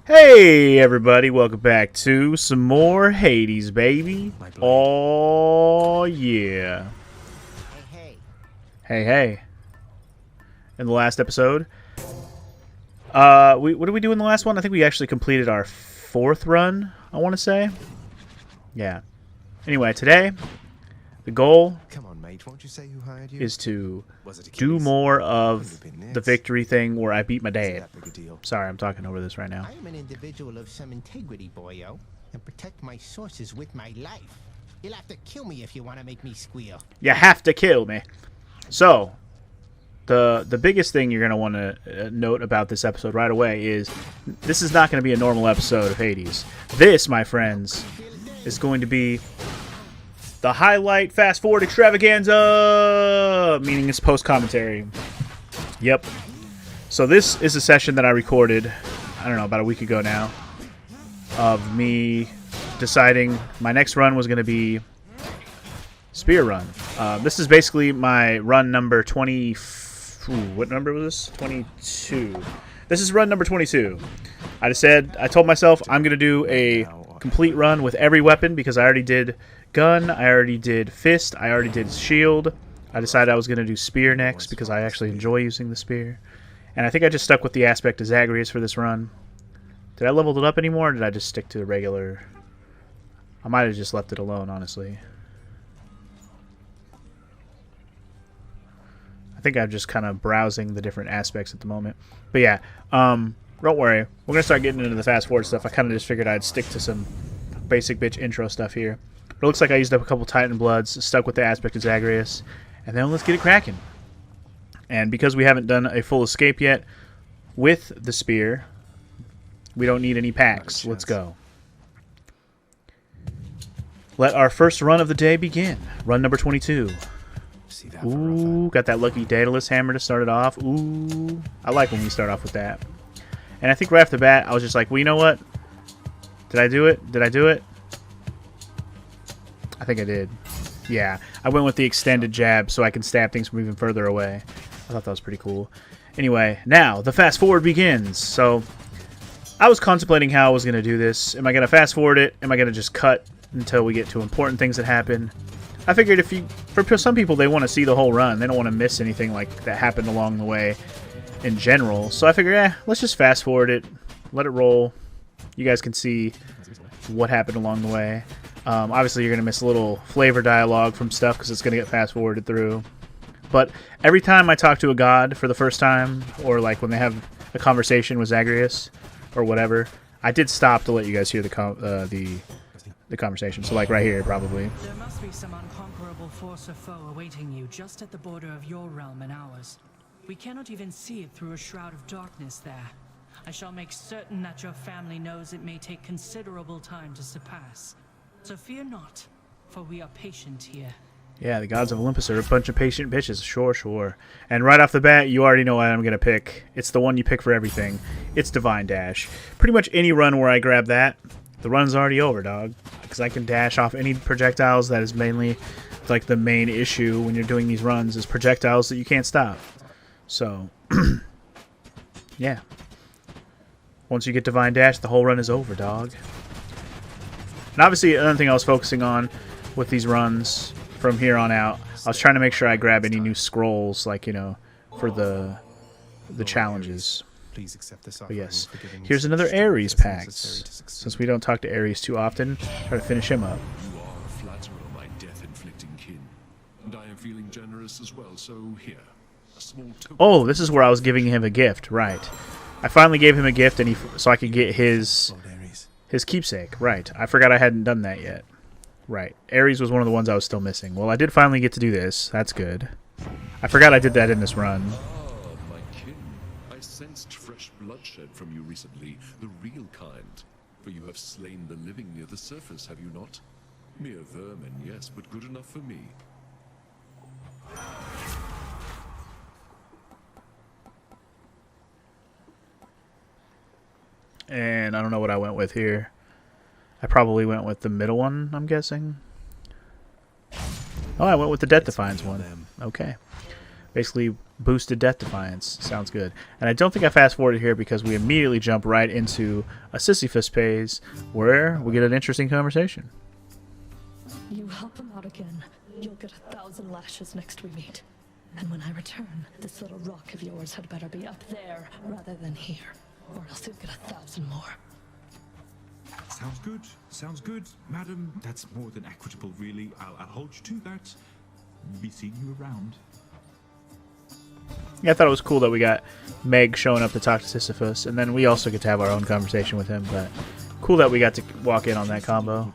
Hey everybody, welcome back to some more Hades, baby. Oh yeah. Hey. Hey, hey. In the last episode, what did we do in the last one? I think we actually completed our 4th run, I want to say. Yeah. Anyway, today, the goal Come on, mate. Won't you say who hired you? is to Was it do Achilles? more Couldn't of have been the this. victory thing where I beat my Isn't dad. that big a deal? Sorry, I'm talking over this right now. I am an individual of some integrity, boyo, and protect my sources with my life. You'll have to kill me if you want to make me squeal. You have to kill me. So, the biggest thing you're going to want to note about this episode right away is this is not going to be a normal episode of Hades. This, my friends, is going to be the highlight fast forward extravaganza, meaning it's post commentary. Yep. So this is a session that I recorded, I don't know, about a week ago now, of me deciding my next run was going to be spear run. This is basically my run number 20. What number was this? 22. This is run number 22. I told myself I'm going to do a complete run with every weapon because I already did gun, I already did fist, I already did shield. I decided I was going to do spear next because I actually enjoy using the spear. And I think I just stuck with the aspect of Zagreus for this run. Did I level it up anymore, or did I just stick to the regular? I might have just left it alone, honestly. I think I'm just kind of browsing the different aspects at the moment. But yeah, don't worry. We're going to start getting into the fast forward stuff. I kind of just figured I'd stick to some basic bitch intro stuff here. But it looks like I used up a couple Titan Bloods, stuck with the aspect of Zagreus, and then let's get it cracking. And because we haven't done a full escape yet with the spear, we don't need any packs. Let's go. Let our first run of the day begin. Run number 22. Ooh, got that lucky Daedalus hammer to start it off. Ooh, I like when we start off with that. And I think right off the bat, I was just like, well, you know what? Did I do it? Did I do it? I think I did. Yeah, I went with the extended jab so I can stab things from even further away. I thought that was pretty cool. Anyway, now the fast forward begins. So I was contemplating how I was going to do this. Am I going to fast forward it? Am I going to just cut until we get to important things that happen? I figured for some people, they want to see the whole run. They don't want to miss anything like that happened along the way in general. So I figured, let's just fast forward it, let it roll. You guys can see what happened along the way. Obviously, you're going to miss a little flavor dialogue from stuff because it's going to get fast forwarded through. But every time I talk to a god for the first time, or like when they have a conversation with Zagreus or whatever, I did stop to let you guys hear the conversation. So like right here, probably. There must be some unconquerable force or foe awaiting you just at the border of your realm and ours. We cannot even see it through a shroud of darkness there. I shall make certain that your family knows it may take considerable time to surpass. So fear not, for we are patient here. Yeah, the gods of Olympus are a bunch of patient bitches. Sure, sure. And right off the bat, you already know what I'm going to pick. It's the one you pick for everything. It's Divine Dash. Pretty much any run where I grab that, the run's already over, dog. Because I can dash off any projectiles. That is mainly like the main issue when you're doing these runs is projectiles that you can't stop. So, yeah. Once you get Divine Dash, the whole run is over, dog. And obviously, another thing I was focusing on with these runs from here on out, I was trying to make sure I grab any new scrolls, like, you know, for the challenges. Please accept this But yes, here's another Ares pack. Since we don't talk to Ares too often, try to finish him up. You are a flatterer, my death-inflicting kin. And I am feeling generous as well, so here, a small token. Oh, this is where I was giving him a gift, right. I finally gave him a gift and so I could get his keepsake, right. I forgot I hadn't done that yet. Right. Ares was one of the ones I was still missing. Well, I did finally get to do this. That's good. I forgot I did that in this run. Ah, my kin. I sensed fresh bloodshed from you recently, the real kind. For you have slain the living near the surface, have you not? Mere vermin, yes, but good enough for me. And I don't know what I went with here. I probably went with the middle one, I'm guessing. Oh, I went with the Death Defiance one. Okay. Basically, boosted Death Defiance. Sounds good. And I don't think I fast-forwarded here because we immediately jump right into a Sisyphus phase where we get an interesting conversation. You help him out again, you'll get 1,000 lashes next we meet. And when I return, this little rock of yours had better be up there rather than here, or else you'll get 1,000 more. Sounds good. Sounds good, madam. That's more than equitable, really. I'll hold you to that. Be seeing you around. Yeah, I thought it was cool that we got Meg showing up to talk to Sisyphus, and then we also get to have our own conversation with him, but cool that we got to walk in on that combo.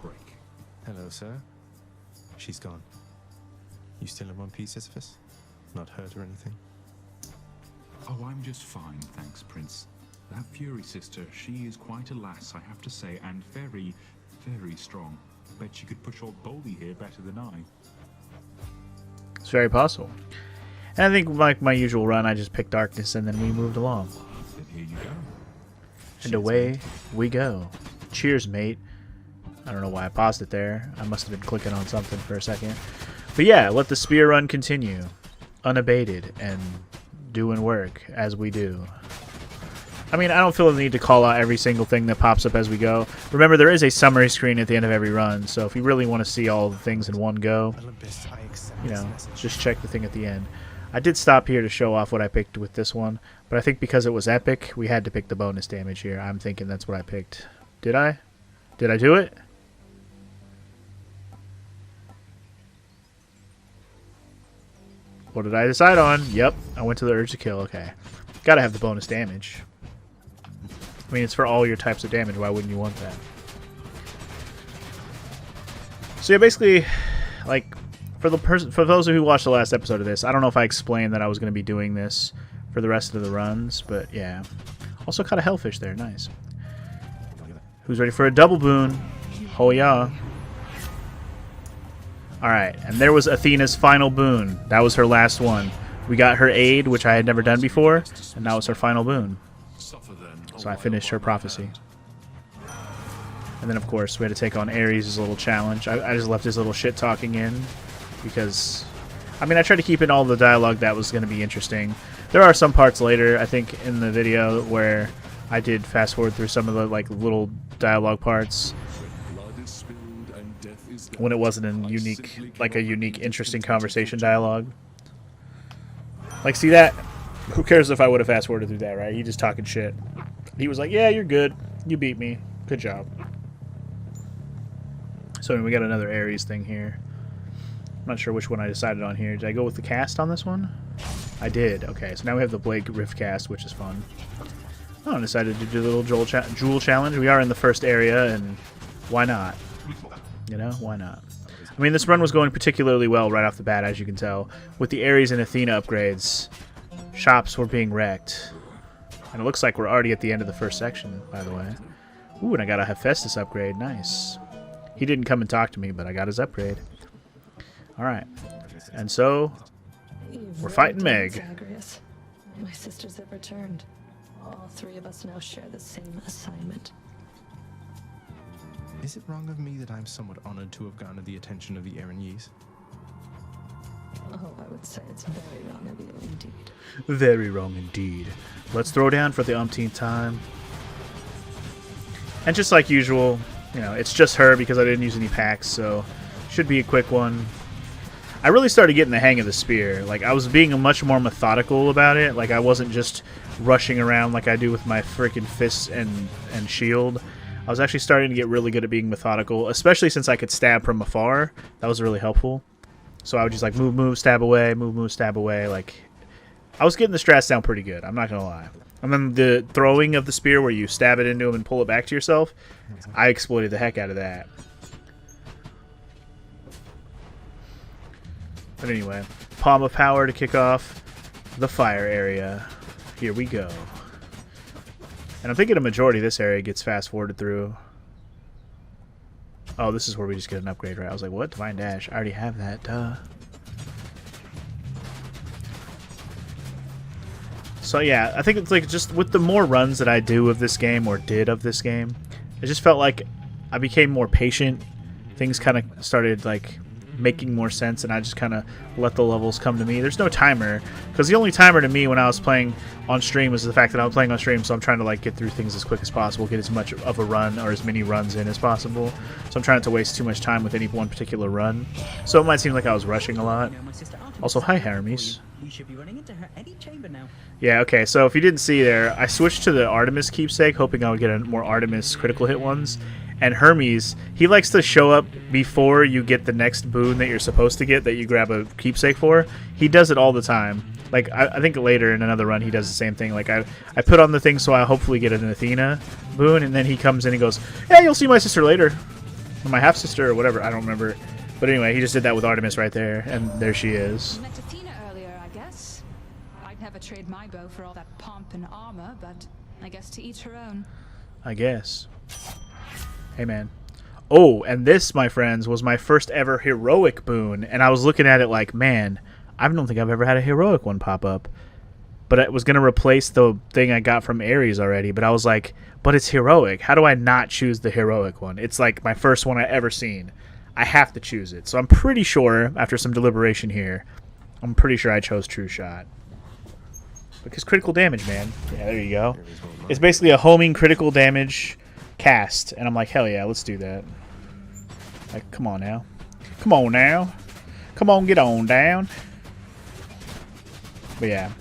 Hello, sir. She's gone. You still in one piece, Sisyphus? Not hurt or anything? Oh, I'm just fine, thanks, Prince. That Fury sister, she is quite a lass, I have to say, and very, very strong. Bet she could push old Boldy here better than I. It's very possible. And I think, like my usual run, I just picked Darkness, and then we moved along. Then here you go. And away we go. Cheers, mate. I don't know why I paused it there. I must have been clicking on something for a second. But yeah, let the spear run continue. Unabated and doing work as we do. I mean, I don't feel the need to call out every single thing that pops up as we go. Remember, there is a summary screen at the end of every run, so if you really want to see all the things in one go, Olympus, I accept you this know, message. just check the thing at the end. I did stop here to show off what I picked with this one, but I think because it was epic, we had to pick the bonus damage here. I'm thinking that's what I picked. Did I? Did I do it? What did I decide on? Yep, I went to the urge to kill. Okay. Gotta have the bonus damage. I mean, it's for all your types of damage. Why wouldn't you want that? So yeah, basically, like, for those who watched the last episode of this, I don't know if I explained that I was going to be doing this for the rest of the runs, but yeah. Also caught a hellfish there. Nice. Who's ready for a double boon? Oh yeah. Alright, and there was Athena's final boon. That was her last one. We got her aid, which I had never done before, and that was her final boon. So I finished her prophecy. And then, of course, we had to take on Ares' little challenge. I just left his little shit-talking in because, I mean, I tried to keep in all the dialogue that was going to be interesting. There are some parts later, I think, in the video where I did fast-forward through some of the, like, little dialogue parts when it wasn't a unique, interesting conversation dialogue. Like, see that? Who cares if I would have fast-forwarded through that, right? He just talking shit. He was like, yeah, you're good. You beat me. Good job. So we got another Ares thing here. I'm not sure which one I decided on here. Did I go with the cast on this one? I did. Okay, so now we have the Blake Rift cast, which is fun. Oh, I decided to do the little Jewel challenge. We are in the first area, and why not? You know, why not? I mean, this run was going particularly well right off the bat, as you can tell. With the Ares and Athena upgrades, shops were being wrecked. And it looks like we're already at the end of the first section, by the way. Ooh, and I got a Hephaestus upgrade. Nice. He didn't come and talk to me, but I got his upgrade. Alright. And so, we're fighting Meg. Zagreus. My sisters have returned. All three of us now share the same assignment. Is it wrong of me that I'm somewhat honored to have garnered the attention of the Erinese? Oh, I would say it's very wrong of you indeed. Very wrong indeed. Let's throw down for the umpteenth time. And just like usual, you know, it's just her because I didn't use any packs, so should be a quick one. I really started getting the hang of the spear. Like, I was being much more methodical about it. Like, I wasn't just rushing around like I do with my freaking fists and shield. I was actually starting to get really good at being methodical, especially since I could stab from afar. That was really helpful. So I would just like move, stab away, move, stab away. Like, I was getting the strats down pretty good. I'm not gonna lie. And then the throwing of the spear, where you stab it into him and pull it back to yourself, I exploited the heck out of that. But anyway, Palm of Power to kick off the fire area. Here we go. And I'm thinking a majority of this area gets fast forwarded through. Oh, this is where we just get an upgrade, right? I was like, what? Divine Dash. I already have that. Duh. So yeah, I think it's like just with the more runs that I do of this game, or did of this game, it just felt like I became more patient. Things kind of started like making more sense, and I just kind of let the levels come to me. There's no timer, because the only timer to me when I was playing on stream was the fact that I was playing on stream, so I'm trying to like get through things as quick as possible, get as much of a run or as many runs in as possible. So I'm trying not to waste too much time with any one particular run. So it might seem like I was rushing a lot. Also, hi Hermes. You should be running into her any chamber now. Yeah, okay, so if you didn't see there, I switched to the Artemis keepsake, hoping I would get a more Artemis critical hit ones. And Hermes, he likes to show up before you get the next boon that you're supposed to get, that you grab a keepsake for. He does it all the time. Like, I think later in another run he does the same thing. Like, I put on the thing so I hopefully get an Athena boon, and then he comes in and goes, hey, you'll see my sister later. Or my half-sister or whatever, I don't remember. But anyway, he just did that with Artemis right there, and there she is. Met Athena earlier, I guess. I'd never trade my bow for all that pomp and armor, but I guess to each her own. I guess. Hey, man. Oh, and this, my friends, was my first ever heroic boon, and I was looking at it like, man, I don't think I've ever had a heroic one pop up. But it was going to replace the thing I got from Ares already, but I was like, but it's heroic. How do I not choose the heroic one? It's like my first one I ever seen. I have to choose it. So I'm pretty sure, after some deliberation here, I'm pretty sure I chose True Shot. Because critical damage, man. Yeah, there you go. It's basically a homing critical damage cast, and I'm like, hell yeah, let's do that. Like, come on now. Come on now. Come on, get on down. But yeah.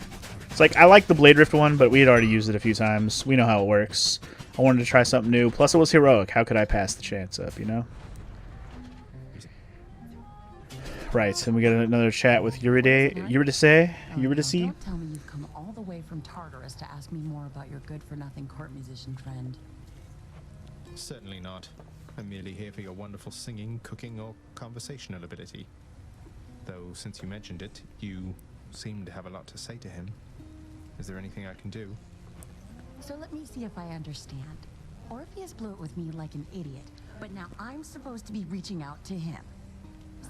It's like, I like the Blade Rift one, but we had already used it a few times. We know how it works. I wanted to try something new. Plus, it was heroic. How could I pass the chance up, you know? Right, and we got another chat with Eurydice. Don't tell me you've come all the way from Tartarus to ask me more about your good-for-nothing court musician friend. Certainly not. I'm merely here for your wonderful singing, cooking, or conversational ability. Though, since you mentioned it, you seem to have a lot to say to him. Is there anything I can do? So let me see if I understand. Orpheus blew it with me like an idiot, but now I'm supposed to be reaching out to him.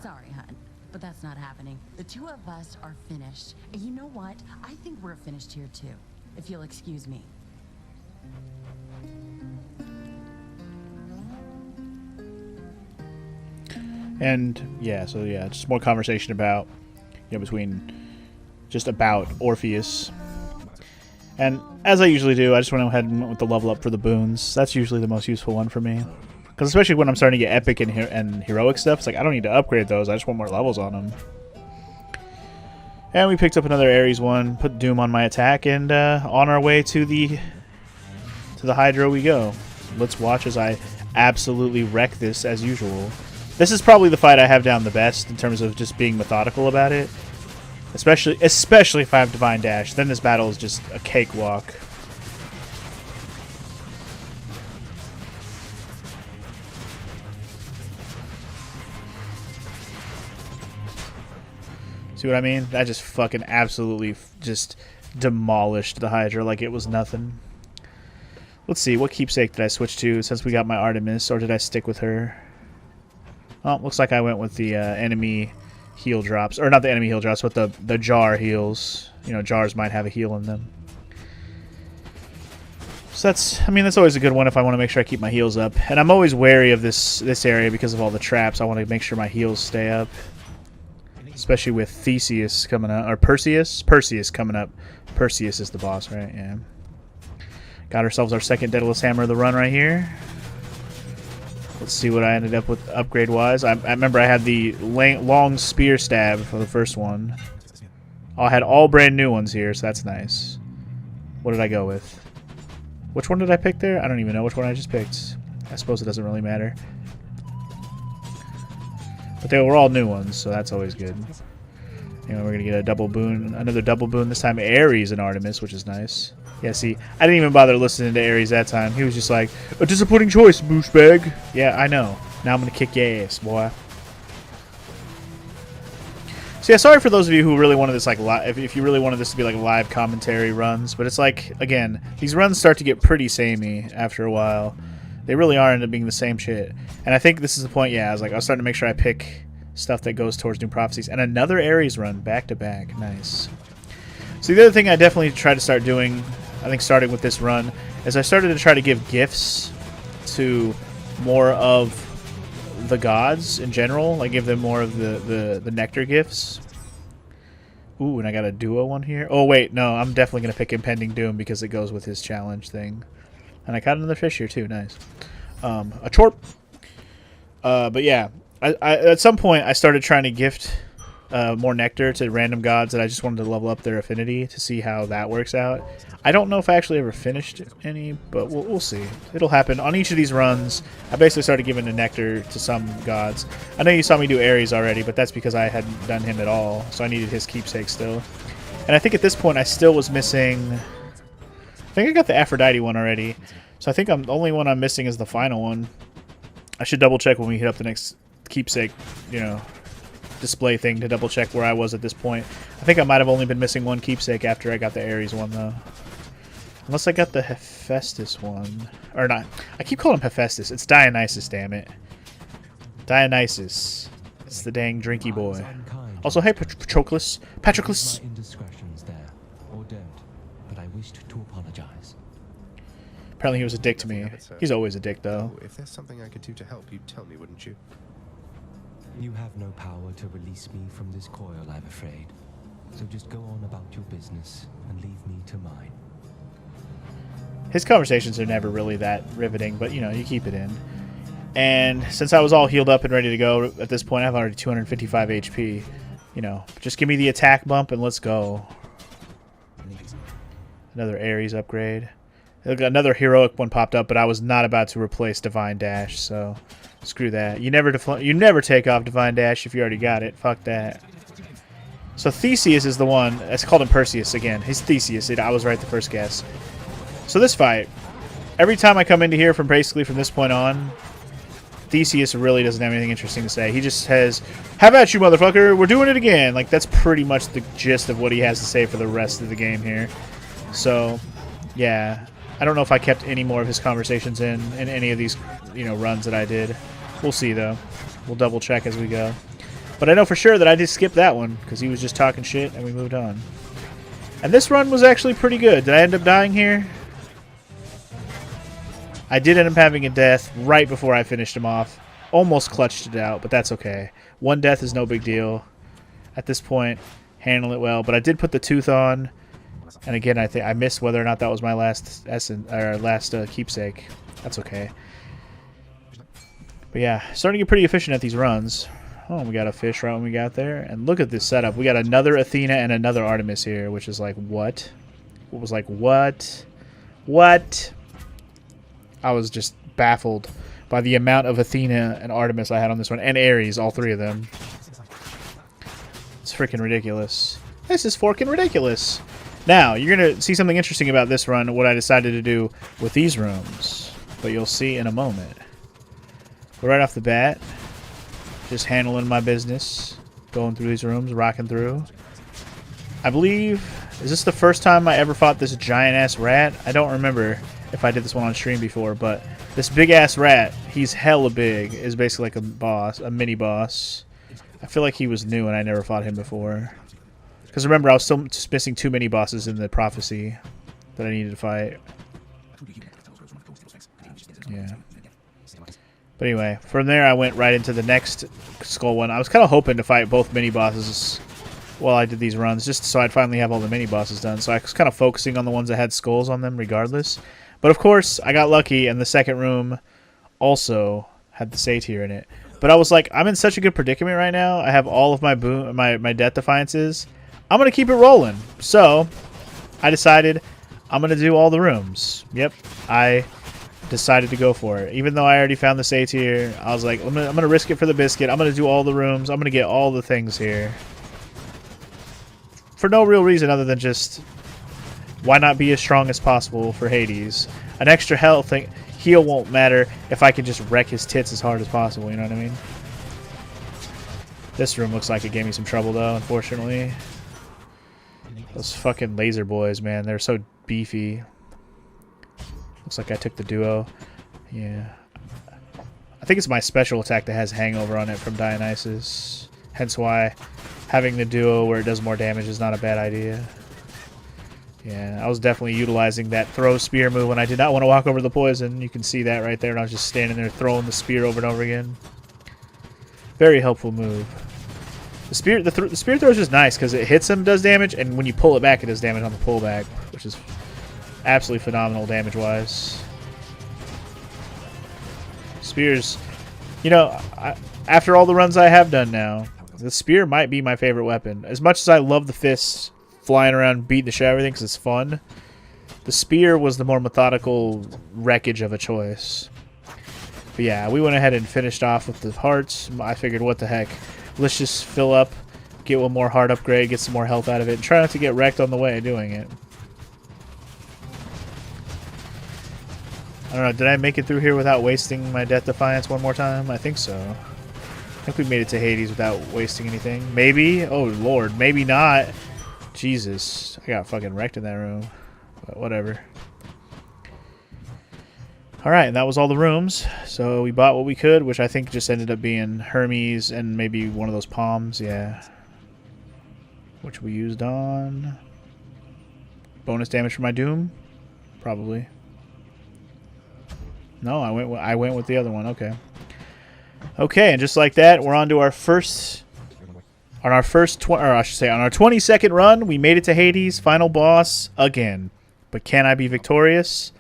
Sorry, hun, but that's not happening. The two of us are finished. And you know what? I think we're finished here, too. If you'll excuse me. And yeah, so yeah, just more conversation about, you know, just about Orpheus. And as I usually do, I just went ahead and went with the level up for the boons. That's usually the most useful one for me. Because especially when I'm starting to get epic and heroic stuff, it's like I don't need to upgrade those, I just want more levels on them. And we picked up another Ares one, put Doom on my attack, and on our way to the Hydra we go. Let's watch as I absolutely wreck this as usual. This is probably the fight I have down the best in terms of just being methodical about it. Especially if I have Divine Dash. Then this battle is just a cakewalk. See what I mean? I just fucking absolutely just demolished the Hydra like it was nothing. Let's see, what keepsake did I switch to since we got my Artemis, or did I stick with her? Oh, looks like I went with the enemy heal drops. Or not the enemy heal drops, but the jar heals. You know, jars might have a heal in them. So that's always a good one if I want to make sure I keep my heals up. And I'm always wary of this area because of all the traps. I want to make sure my heals stay up. Especially with Theseus coming up. Or Perseus? Perseus coming up. Perseus is the boss, right? Yeah. Got ourselves our second Daedalus Hammer of the run right here. Let's see what I ended up with upgrade-wise. I remember I had the long spear stab for the first one. I had all brand new ones here, so that's nice. What did I go with? Which one did I pick there? I don't even know which one I just picked. I suppose it doesn't really matter. But they were all new ones, so that's always good. You know, we're going to get a double boon, another double boon, this time Ares and Artemis, which is nice. Yeah, see, I didn't even bother listening to Ares that time. He was just like, a disappointing choice, douchebag. Yeah, I know. Now I'm going to kick your ass, boy. So yeah, sorry for those of you who really wanted this like live, if you really wanted this to be like live commentary runs, but it's like, again, these runs start to get pretty samey after a while. They really are end up being the same shit. And I think this is the point, yeah, I was starting to make sure I pick stuff that goes towards New Prophecies. And another Ares run, back to back. Nice. So the other thing I definitely try to start doing, I think starting with this run, is I started to try to give gifts to more of the gods in general. Like give them more of the nectar gifts. Ooh, and I got a duo one here. Oh wait, no, I'm definitely gonna pick Impending Doom because it goes with his challenge thing. And I caught another fish here too. Nice. A chorp. But yeah, I at some point I started trying to gift more nectar to random gods that I just wanted to level up their affinity to see how that works out. I don't know if I actually ever finished any, but we'll see. It'll happen on each of these runs. I basically started giving the nectar to some gods. I know you saw me do Ares already, but that's because I hadn't done him at all, so I needed his keepsake still. And I think at this point I still was missing... I think I got the Aphrodite one already, so I think the only one I'm missing is the final one. I should double check when we hit up the next keepsake, you know, display thing to double check where I was at this point. I think I might have only been missing one keepsake after I got the Ares one though. Unless I got the Hephaestus one. Or not. I keep calling him Hephaestus. It's Dionysus, damn it. Dionysus. It's the dang drinky boy. Also, hey, Patroclus. Patroclus! Indiscretions there, or don't, but I wished to apologize. Apparently he was a dick to me. He's always a dick, though. If there's something I could do to help, you'd tell me, wouldn't you? You have no power to release me from this coil, I'm afraid. So just go on about your business and leave me to mine. His conversations are never really that riveting, but, you know, you keep it in. And since I was all healed up and ready to go at this point, I have already 255 HP. You know, just give me the attack bump and let's go. Another Ares upgrade. Another heroic one popped up, but I was not about to replace Divine Dash, so screw that. You never take off Divine Dash if you already got it. Fuck that. So Theseus is the one. It's called him Perseus again. He's Theseus. I was right the first guess. So this fight, every time I come into here from basically from this point on, Theseus really doesn't have anything interesting to say. He just has, "Have at you, motherfucker, we're doing it again." Like, that's pretty much the gist of what he has to say for the rest of the game here. So, yeah. I don't know if I kept any more of his conversations in any of these, you know, runs that I did. We'll see, though. We'll double check as we go. But I know for sure that I did skip that one, because he was just talking shit, and we moved on. And this run was actually pretty good. Did I end up dying here? I did end up having a death right before I finished him off. Almost clutched it out, but that's okay. One death is no big deal. At this point, handle it well. But I did put the tooth on. And again, I think I missed whether or not that was my last keepsake. That's okay. But yeah, starting to get pretty efficient at these runs. Oh, we got a fish right when we got there. And look at this setup. We got another Athena and another Artemis here, which is like, what? What was like, what? What? I was just baffled by the amount of Athena and Artemis I had on this one. And Ares, all three of them. It's freaking ridiculous. This is forking ridiculous. Now, you're going to see something interesting about this run, what I decided to do with these rooms. But you'll see in a moment. But right off the bat, just handling my business. Going through these rooms, rocking through. I believe, is this the first time I ever fought this giant-ass rat? I don't remember if I did this one on stream before, but this big-ass rat, he's hella big, is basically like a boss, a mini-boss. I feel like he was new and I never fought him before. Because remember, I was still just missing too many bosses in the prophecy that I needed to fight. Yeah. But anyway, from there I went right into the next skull one. I was kind of hoping to fight both mini-bosses while I did these runs, just so I'd finally have all the mini-bosses done. So I was kind of focusing on the ones that had skulls on them regardless. But of course, I got lucky, and the second room also had the satyr in it. But I was like, I'm in such a good predicament right now. I have all of my my death defiances. I'm going to keep it rolling. So, I decided I'm going to do all the rooms. Yep, I decided to go for it. Even though I already found the satyr, I was like, I'm going to risk it for the biscuit. I'm going to do all the rooms. I'm going to get all the things here. For no real reason other than just, why not be as strong as possible for Hades? An extra health heal won't matter if I can just wreck his tits as hard as possible, you know what I mean? This room looks like it gave me some trouble though, unfortunately. Those fucking laser boys, man, they're so beefy. Looks like I took the duo. Yeah. I think it's my special attack that has hangover on it from Dionysus. Hence why having the duo where it does more damage is not a bad idea. Yeah, I was definitely utilizing that throw spear move when I did not want to walk over the poison. You can see that right there, and I was just standing there throwing the spear over and over again. Very helpful move. The spear throw is just nice because it hits him, does damage, and when you pull it back, it does damage on the pullback, which is absolutely phenomenal damage-wise. Spears, you know, after all the runs I have done now, the spear might be my favorite weapon. As much as I love the fists flying around beating the shit out of everything because it's fun, the spear was the more methodical wreckage of a choice. But yeah, we went ahead and finished off with the hearts. I figured, what the heck, let's just fill up, get one more heart upgrade, get some more health out of it, and try not to get wrecked on the way doing it. I don't know, did I make it through here without wasting my Death Defiance one more time? I think so. I think we made it to Hades without wasting anything. Maybe? Oh, Lord. Maybe not. Jesus. I got fucking wrecked in that room. But whatever. Alright, and that was all the rooms. So we bought what we could, which I think just ended up being Hermes and maybe one of those palms. Yeah. Which we used on... bonus damage for my Doom? Probably. No, I went with the other one. Okay. Okay, and just like that, we're on to our first... on our 22nd run, we made it to Hades, final boss, again. But can I be victorious?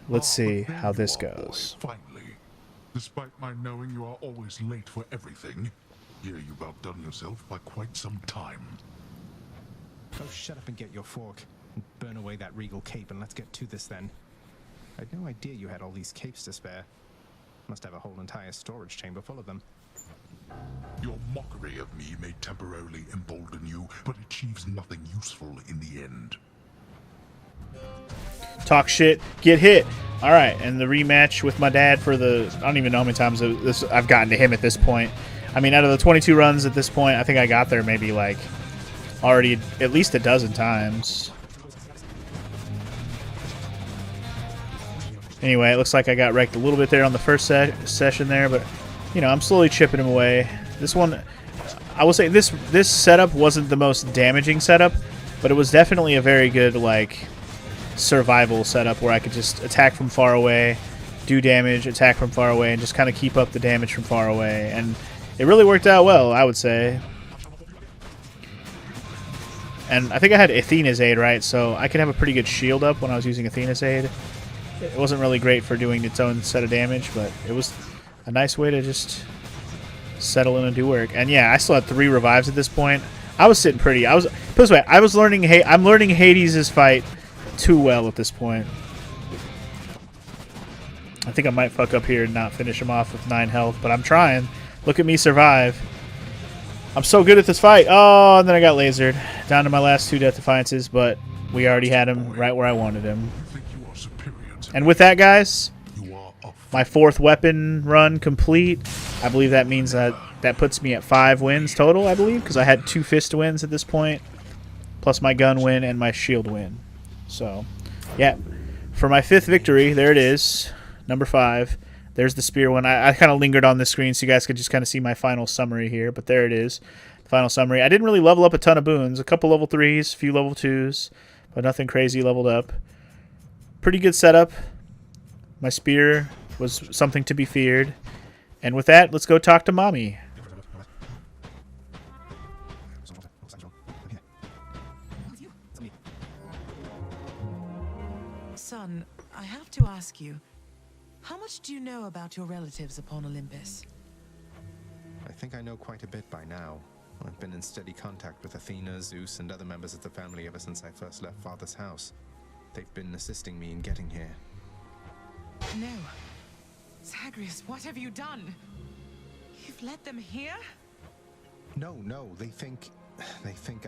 Let's see how this goes. Finally. Despite my knowing you are always late for everything, here you've outdone yourself by quite some time. Oh, shut up and get your fork. And burn away that regal cape and let's get to this then. I had no idea you had all these capes to spare. Must have a whole entire storage chamber full of them. Your mockery of me may temporarily embolden you, but achieves nothing useful in the end. Talk shit, get hit. Alright, and the rematch with my dad for the... I don't even know how many times I've gotten to him at this point. I mean, out of the 22 runs at this point, I think I got there maybe like already at least a dozen times. Anyway, it looks like I got wrecked a little bit there on the first session there, but, you know, I'm slowly chipping him away. This one, I will say this setup wasn't the most damaging setup, but it was definitely a very good, like, survival setup where I could just attack from far away, do damage, attack from far away, and just kind of keep up the damage from far away. And it really worked out well, I would say. And I think I had Athena's Aid, right? So I could have a pretty good shield up when I was using Athena's Aid. It wasn't really great for doing its own set of damage, but it was a nice way to just settle in and do work. And yeah, I still had 3 revives at this point. I was sitting pretty. Put it this way, I'm learning Hades' fight too well at this point. I think I might fuck up here and not finish him off with 9 health, but I'm trying. Look at me survive. I'm so good at this fight. Oh, and then I got lasered. Down to my last 2 Death Defiances, but we already had him right where I wanted him. And with that, guys, my 4th weapon run complete. I believe that means that puts me at 5 wins total, I believe, because I had 2 fist wins at this point, plus my gun win and my shield win. So, yeah, for my 5th victory, there it is, number 5. There's the spear one. I kind of lingered on the screen so you guys could just kind of see my final summary here, but there it is, the final summary. I didn't really level up a ton of boons, a couple level 3s, a few level 2s, but nothing crazy leveled up. Pretty good setup. My spear was something to be feared. And with that, let's go talk to Mommy. Son, I have to ask you, how much do you know about your relatives upon Olympus? I think I know quite a bit by now. I've been in steady contact with Athena, Zeus, and other members of the family ever since I first left Father's house. They've been assisting me in getting here. No. Zagreus, what have you done? You've led them here? No, they think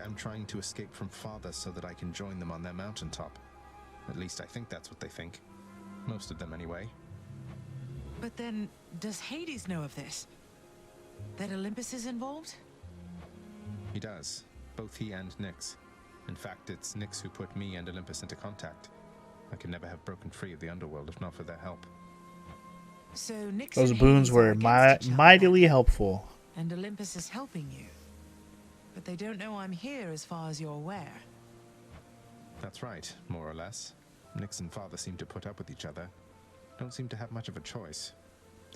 I'm trying to escape from Father so that I can join them on their mountaintop. At least I think that's what they think. Most of them, anyway. But then, does Hades know of this? That Olympus is involved? He does. Both he and Nyx. In fact, it's Nyx who put me and Olympus into contact. I could never have broken free of the underworld if not for their help. So Nyx Those and boons Hades were are against each other, mightily helpful. and Olympus is helping you. But they don't know I'm here as far as you're aware. That's right, more or less. Nyx and Father seem to put up with each other. Don't seem to have much of a choice.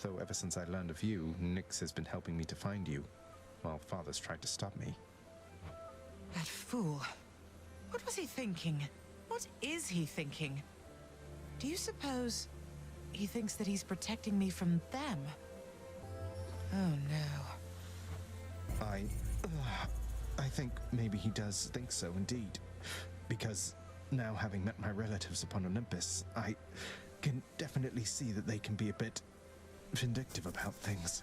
Though ever since I learned of you, Nyx has been helping me to find you, while Father's tried to stop me. That fool. What was he thinking? What is he thinking? Do you suppose he thinks that he's protecting me from them? Oh no. I think maybe he does think so indeed. Because now, having met my relatives upon Olympus, I can definitely see that they can be a bit vindictive about things.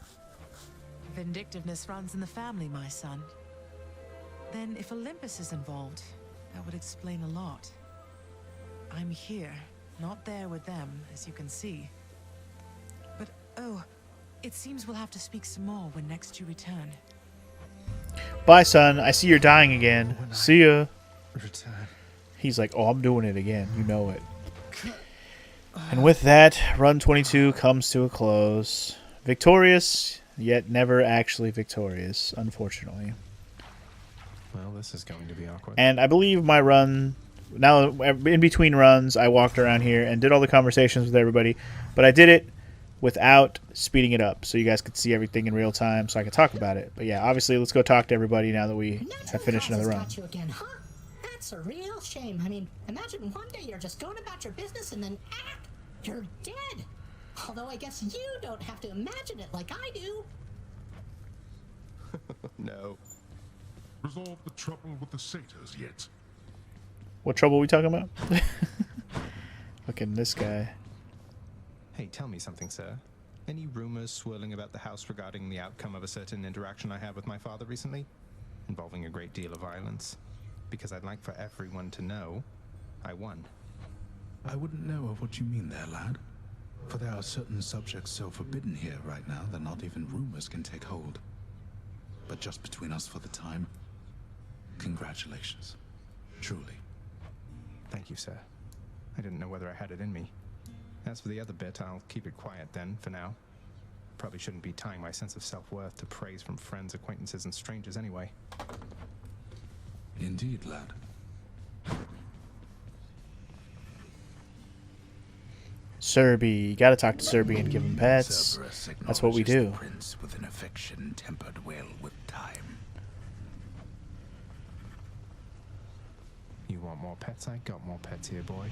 Vindictiveness runs in the family, my son. Then if Olympus is involved, that would explain a lot. I'm here, not there with them, as you can see. But, oh, it seems we'll have to speak some more when next you return. Bye, son. I see you're dying again. See ya. Return. He's like, oh, I'm doing it again. You know it. And with that, Run 22 comes to a close. Victorious, yet never actually victorious, unfortunately. Well, this is going to be awkward. And I believe my run, now in between runs, I walked around here and did all the conversations with everybody, but I did it without speeding it up, so you guys could see everything in real time, so I could talk about it. But yeah, obviously, let's go talk to everybody now that we have finished another run. Got you again, huh? That's a real shame. I mean, imagine one day you're just going about your business and then, you're dead. Although I guess you don't have to imagine it like I do. No. Resolved the trouble with the satyrs yet? What trouble are we talking about? Look at this guy. Hey, tell me something, sir. Any rumors swirling about the house regarding the outcome of a certain interaction I had with my father recently? Involving a great deal of violence. Because I'd like for everyone to know I won. I wouldn't know of what you mean there, lad. For there are certain subjects so forbidden here right now that not even rumors can take hold. But just between us for the time, congratulations. Truly. Thank you, sir. I didn't know whether I had it in me. As for the other bit, I'll keep it quiet then, for now. Probably shouldn't be tying my sense of self-worth to praise from friends, acquaintances, and strangers anyway. Indeed, lad. Serby. You gotta talk to Serby and give him pets. Cerberus That's what we do. the prince with an affection tempered well with time. You want more pets? I got more pets here, boy.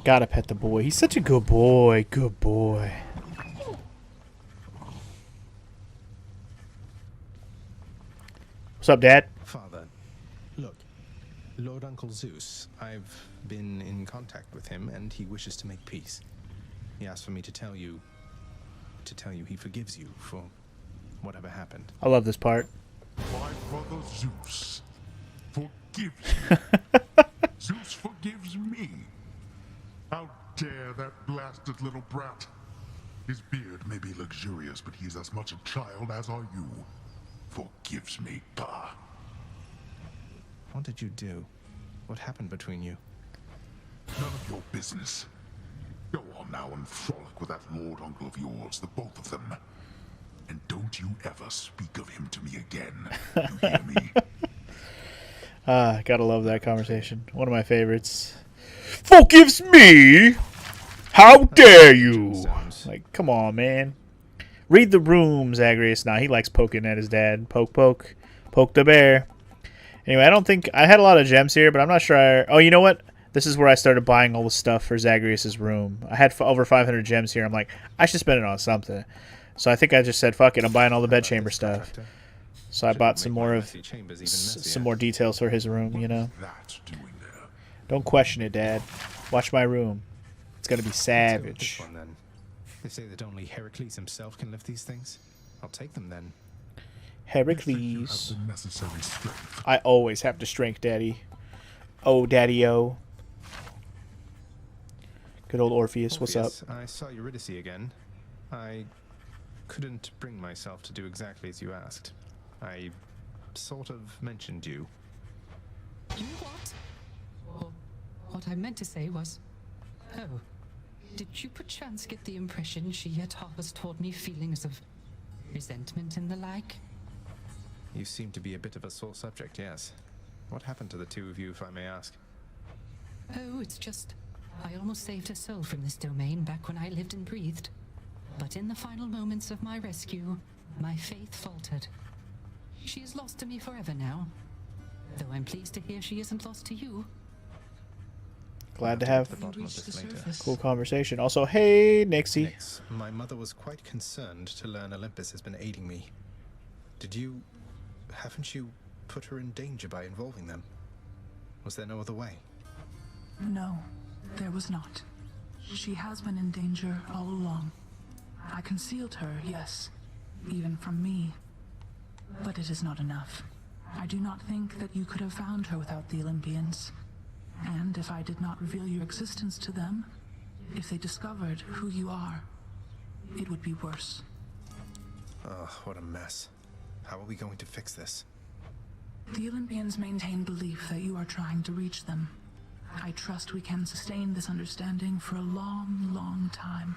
Gotta pet the boy. He's such a good boy. Good boy. What's up, Dad? Father, look, Lord Uncle Zeus, I've been in contact with him, and he wishes to make peace. He asked for me to tell you he forgives you for whatever happened. I love this part. My brother Zeus forgives you. Zeus forgives me. How dare that blasted little brat? His beard may be luxurious, but he's as much a child as are you. Forgives me, bah. What did you do? What happened between you? None of your business. Go on now and frolic with that lord uncle of yours, the both of them. And don't you ever speak of him to me again. You hear me? Gotta love that conversation. One of my favorites. Forgives me? How dare you? Like, come on, man. Read the room, Zagreus. Nah, he likes poking at his dad. Poke, poke. Poke the bear. Anyway, I don't think... I had a lot of gems here, but I'm not sure oh, you know what? This is where I started buying all the stuff for Zagreus' room. I had over 500 gems here. I'm like, I should spend it on something. So I think I just said, fuck it. I'm buying all the bedchamber stuff. So I bought some more of... some more details for his room, you know? Don't question it, Dad. Watch my room. It's gonna be savage. They say that only Heracles himself can lift these things. I'll take them then. Heracles. I always have the strength, Daddy. Oh, Daddy-o. Good old Orpheus. What's up? I saw Eurydice again. I couldn't bring myself to do exactly as you asked. I sort of mentioned you. You what? Well, what I meant to say was... Oh. Did you perchance get the impression she yet harbors toward me feelings of resentment and the like? You seem to be a bit of a sore subject, yes. What happened to the two of you, if I may ask? Oh, it's just... I almost saved her soul from this domain back when I lived and breathed. But in the final moments of my rescue, my faith faltered. She is lost to me forever now, though I'm pleased to hear she isn't lost to you. Glad to have the bottom of this later. cool conversation. Also, hey, Nixie. Nix, my mother was quite concerned to learn Olympus has been aiding me. Haven't you put her in danger by involving them? Was there no other way? No, there was not. She has been in danger all along. I concealed her, yes, even from me. But it is not enough. I do not think that you could have found her without the Olympians. And if I did not reveal your existence to them, if they discovered who you are, it would be worse. Oh, what a mess. How are we going to fix this? The Olympians maintain belief that you are trying to reach them. I trust we can sustain this understanding for a long, long time.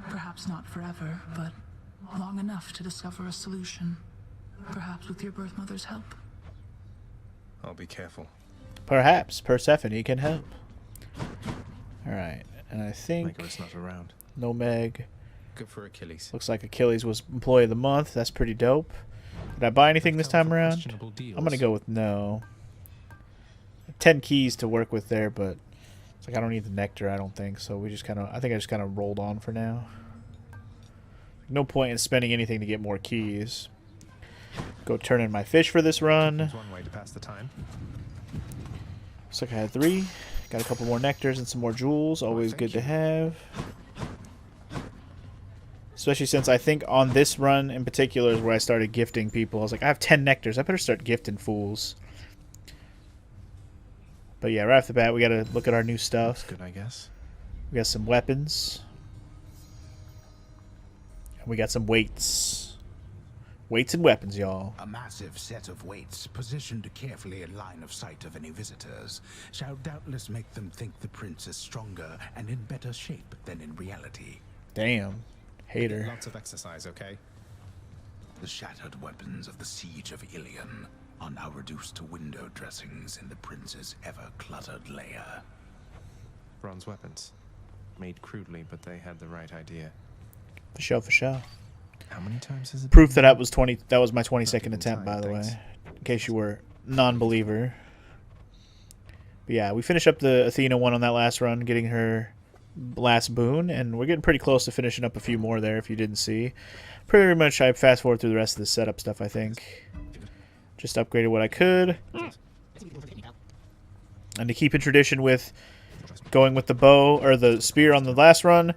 Perhaps not forever, but long enough to discover a solution. Perhaps with your birth mother's help. I'll be careful. Perhaps Persephone can help. Alright, and I think... Megara's not around. No Meg. Good for Achilles. Looks like Achilles was Employee of the Month. That's pretty dope. Did I buy anything this time around? I'm gonna go with no. 10 keys to work with there, but it's like I don't need the nectar, I don't think. So we just kind of, I think I just kind of rolled on for now. No point in spending anything to get more keys. Go turn in my fish for this run. There's one way to pass the time. Looks like I had 3. Got a couple more nectars and some more jewels. Always good to have. Especially since I think on this run in particular is where I started gifting people. I was like, I have 10 nectars. I better start gifting fools. But yeah, right off the bat, we got to look at our new stuff. That's good, I guess. We got some weapons. And we got some weights. Weights and weapons, y'all. A massive set of weights, positioned carefully in line of sight of any visitors, shall doubtless make them think the prince is stronger and in better shape than in reality. Damn. Hater. Lots of exercise, okay? The shattered weapons of the siege of Ilion are now reduced to window dressings in the prince's ever-cluttered lair. Bronze weapons. Made crudely, but they had the right idea. For sure, for sure. How many times has it Proof been? that that was 20. That was my 22nd attempt, by the thanks. way, in case you were non-believer. But yeah, we finished up the Athena one on that last run, getting her last boon, and we're getting pretty close to finishing up a few more there. If you didn't see, pretty much I fast forward through the rest of the setup stuff. I think just upgraded what I could, and to keep in tradition with going with the bow or the spear on the last run.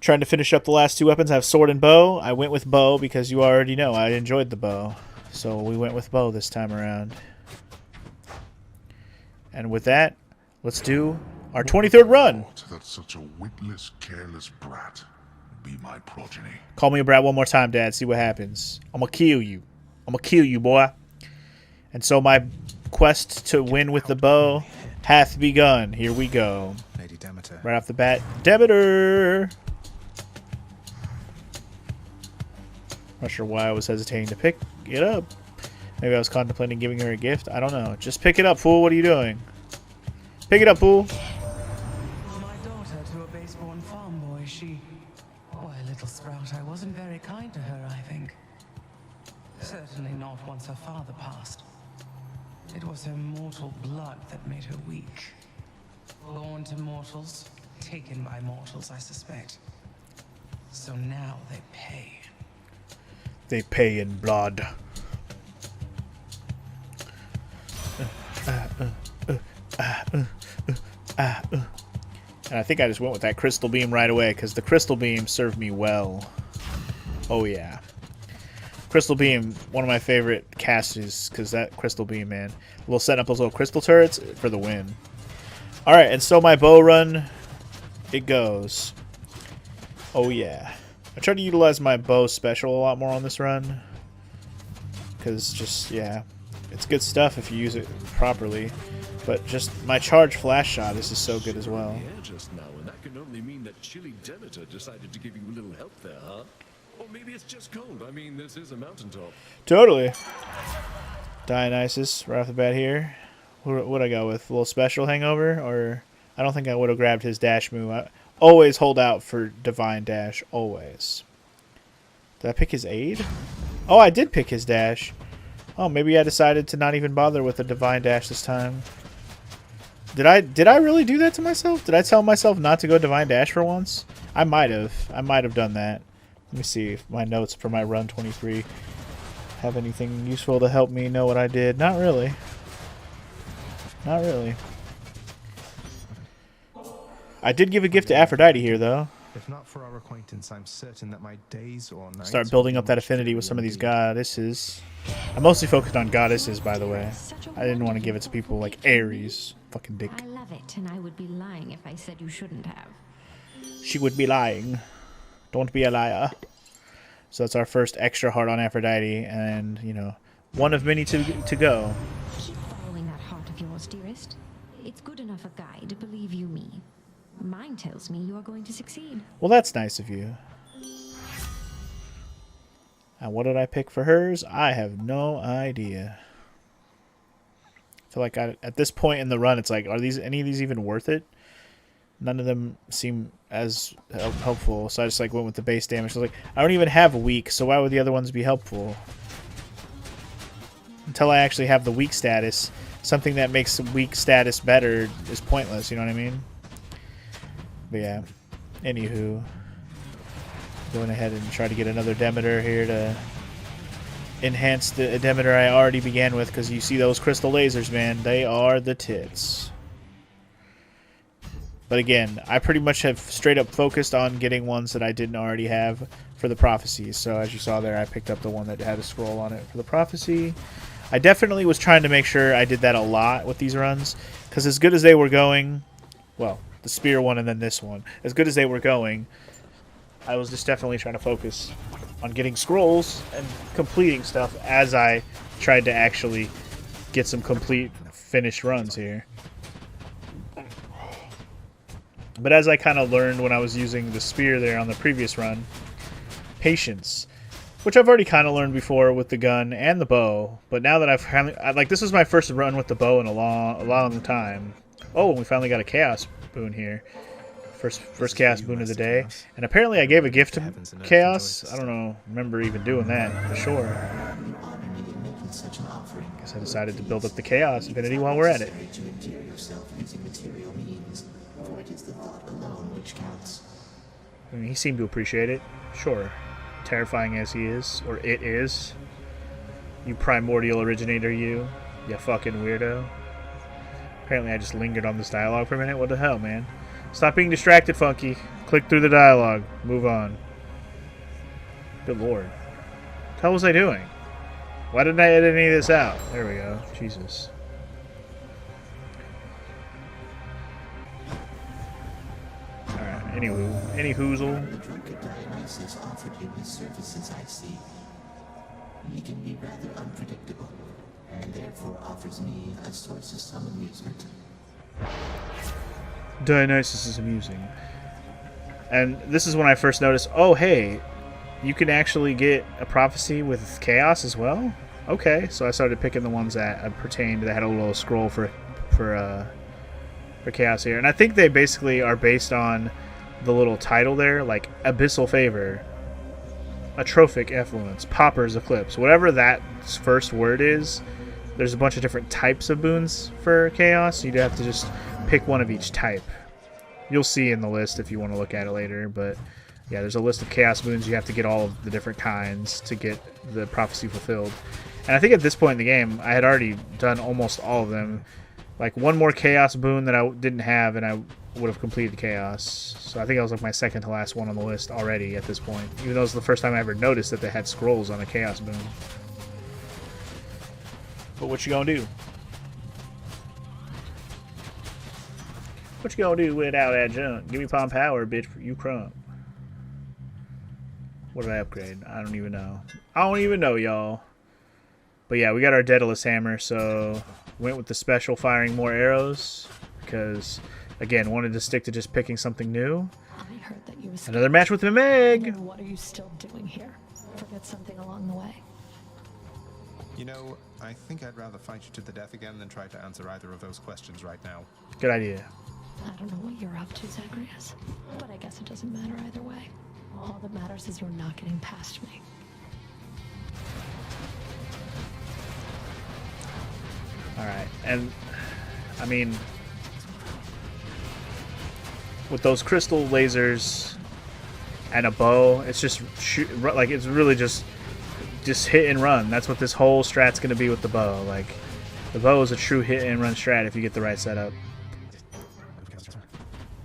Trying to finish up the last 2 weapons. I have sword and bow. I went with bow because you already know I enjoyed the bow. So we went with bow this time around. And with that, let's do our 23rd run. That such a witless, careless brat be my progeny. Call me a brat one more time, Dad. See what happens. I'm going to kill you. I'm going to kill you, boy. And so my quest to win with the bow hath begun. Here we go. Lady Demeter. Right off the bat, Demeter. Not sure why I was hesitating to pick it up. Maybe I was contemplating giving her a gift. I don't know. Just pick it up, fool. What are you doing? Pick it up, fool. My daughter to a base-born farm boy, she... Why, little sprout, I wasn't very kind to her, I think. Certainly not once her father passed. It was her mortal blood that made her weak. Born to mortals, taken by mortals, I suspect. So now they pay. They pay in blood. And I think I just went with that crystal beam right away because the crystal beam served me well. Oh yeah. Crystal beam, one of my favorite casts because that crystal beam, man. We'll set up those little crystal turrets for the win. Alright, and so my bow run, it goes. Oh yeah. I try to utilize my bow special a lot more on this run. Because just, yeah. It's good stuff if you use it properly. But just my charge flash shot is just so good as well. Yeah, just now, and that can only mean that chilly Demeter decided to give you a little help there, huh? Or maybe it's just cold. I mean, this is a mountaintop. Totally. Dionysus, right off the bat here. What I got with? A little special hangover? Or I don't think I would have grabbed his dash move. I always hold out for Divine Dash, always. Did I pick his aid? Oh, I did pick his dash. Oh, maybe I decided to not even bother with the Divine Dash this time. Did I really do that to myself? Did I tell myself not to go Divine Dash for once? I might have. I might have done that. Let me see if my notes for my run 23 have anything useful to help me know what I did. Not really. Not really. I did give a gift to Aphrodite here, though. If not for our acquaintance, I'm certain that my days or nights Start building up that affinity with some of these goddesses. I mostly focused on goddesses, by the way. I didn't want to give it to people like Ares. Fucking dick. I love it, and I would be lying if I said you shouldn't have. She would be lying. Don't be a liar. So that's our first extra heart on Aphrodite, and, you know, one of many to go. Keep following that heart of yours, dearest. It's good enough a guide, believe you me. Mine tells me you are going to succeed. Well, that's nice of you. And what did I pick for hers? I have no idea. I feel like at this point in the run, it's like, are any of these even worth it? None of them seem as helpful, so I just like went with the base damage. I was like, I don't even have weak, so why would the other ones be helpful? Until I actually have the weak status, something that makes weak status better is pointless, you know what I mean? But yeah, anywho, going ahead and try to get another Demeter here to enhance the Demeter I already began with, because you see those crystal lasers, man, they are the tits. But again, I pretty much have straight up focused on getting ones that I didn't already have for the prophecies. So as you saw there, I picked up the one that had a scroll on it for the prophecy. I definitely was trying to make sure I did that a lot with these runs, because as good as they were going, well, the spear one and then this one, as good as they were going, I was just definitely trying to focus on getting scrolls and completing stuff as I tried to actually get some complete finished runs here. But as I kind of learned when I was using the spear there on the previous run, patience, which I've already kind of learned before with the gun and the bow, but now that I've finally, like, this was my first run with the bow in a long time. Oh, we finally got a chaos boon here. First chaos boon of the day. And apparently I gave a gift to chaos. I don't know, remember even doing that for sure. Guess I decided to build up the chaos affinity while we're at it. I mean, he seemed to appreciate it. Sure. Terrifying as he is, or it is. You primordial originator, you fucking weirdo. Apparently I just lingered on this dialogue for a minute. What the hell, man? Stop being distracted, Funky. Click through the dialogue. Move on. Good lord. What the hell was I doing? Why didn't I edit any of this out? There we go. Jesus. Alright, any hoozle. Dionysus offered him his services, I see. He can be rather unpredictable, and therefore offers me a source of some amusement. Dionysus is amusing. And this is when I first noticed, oh hey, you can actually get a prophecy with chaos as well? Okay, so I started picking the ones that pertained, that had a little scroll for chaos here. And I think they basically are based on the little title there, like Abyssal Favor, Atrophic Effluence, Pauper's Eclipse, whatever that first word is. There's a bunch of different types of boons for chaos, so you'd have to just pick one of each type. You'll see in the list if you want to look at it later, but yeah, there's a list of chaos boons. You have to get all of the different kinds to get the prophecy fulfilled. And I think at this point in the game, I had already done almost all of them. Like one more chaos boon that I didn't have, and I would have completed chaos. So I think I was like my second to last one on the list already at this point, even though it was the first time I ever noticed that they had scrolls on a chaos boon. But what you gonna do? What you gonna do without that junk? Give me palm power, bitch, you crump. What did I upgrade? I don't even know. I don't even know, y'all. But yeah, we got our Daedalus hammer, so went with the special firing more arrows because, again, wanted to stick to just picking something new. I heard that you escaped. Another match with Meg. Then what are you still doing here? Forget something along the way. You know, I think I'd rather fight you to the death again than try to answer either of those questions right now. Good idea. I don't know what you're up to, Zagreus, but I guess it doesn't matter either way. All that matters is you're not getting past me. Alright, and I mean, with those crystal lasers and a bow, it's just like it's really just hit and run. That's what this whole strat's gonna be with the bow. Like, the bow is a true hit and run strat if you get the right setup.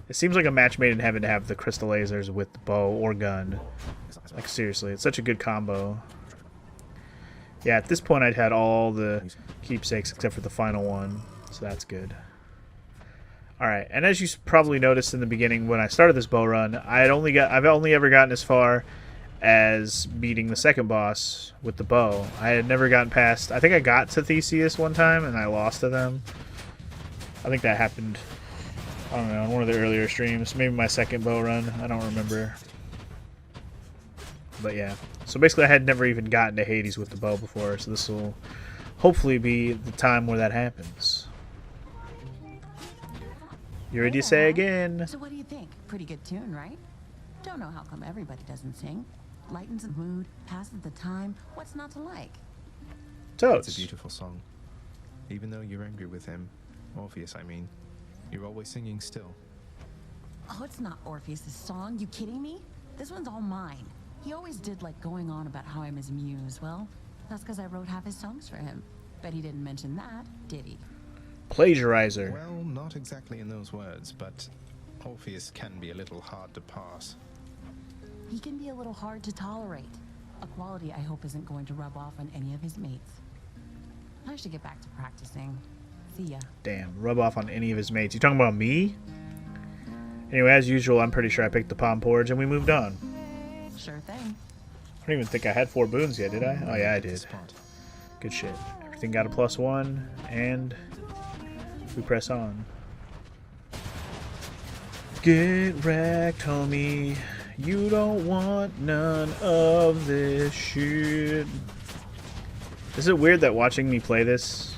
It seems like a match made in heaven to have the crystal lasers with the bow or gun. Like, seriously, it's such a good combo. Yeah, at this point I'd had all the keepsakes except for the final one, so that's good. Alright, and as you probably noticed in the beginning when I started this bow run, I've only ever gotten as far as beating the second boss with the bow. I had never gotten past... I think I got to Theseus one time and I lost to them. I think that happened, I don't know, on one of the earlier streams. Maybe my second bow run, I don't remember. But yeah, so basically I had never even gotten to Hades with the bow before, so this will hopefully be the time where that happens. You ready to say again? So what do you think? Pretty good tune, right? Don't know how come everybody doesn't sing. Lightens the mood, passes the time. What's not to like? Toads. It's a beautiful song. Even though you're angry with him, Orpheus, I mean, you're always singing still. Oh, it's not Orpheus' song. You kidding me? This one's all mine. He always did like going on about how I'm his muse. Well, that's because I wrote half his songs for him. Bet he didn't mention that, did he? Plagiarizer. Well, not exactly in those words, but Orpheus can be a little hard to pass. He can be a little hard to tolerate. A quality I hope isn't going to rub off on any of his mates. I should get back to practicing. See ya. Damn, rub off on any of his mates. You talking about me? Anyway, as usual, I'm pretty sure I picked the palm porridge and we moved on. Sure thing. I don't even think I had 4 boons yet, did I? Oh yeah, I did. Good shit. Everything got a +1, and we press on. Get wrecked, homie. You don't want none of this shit. Is it weird that watching me play this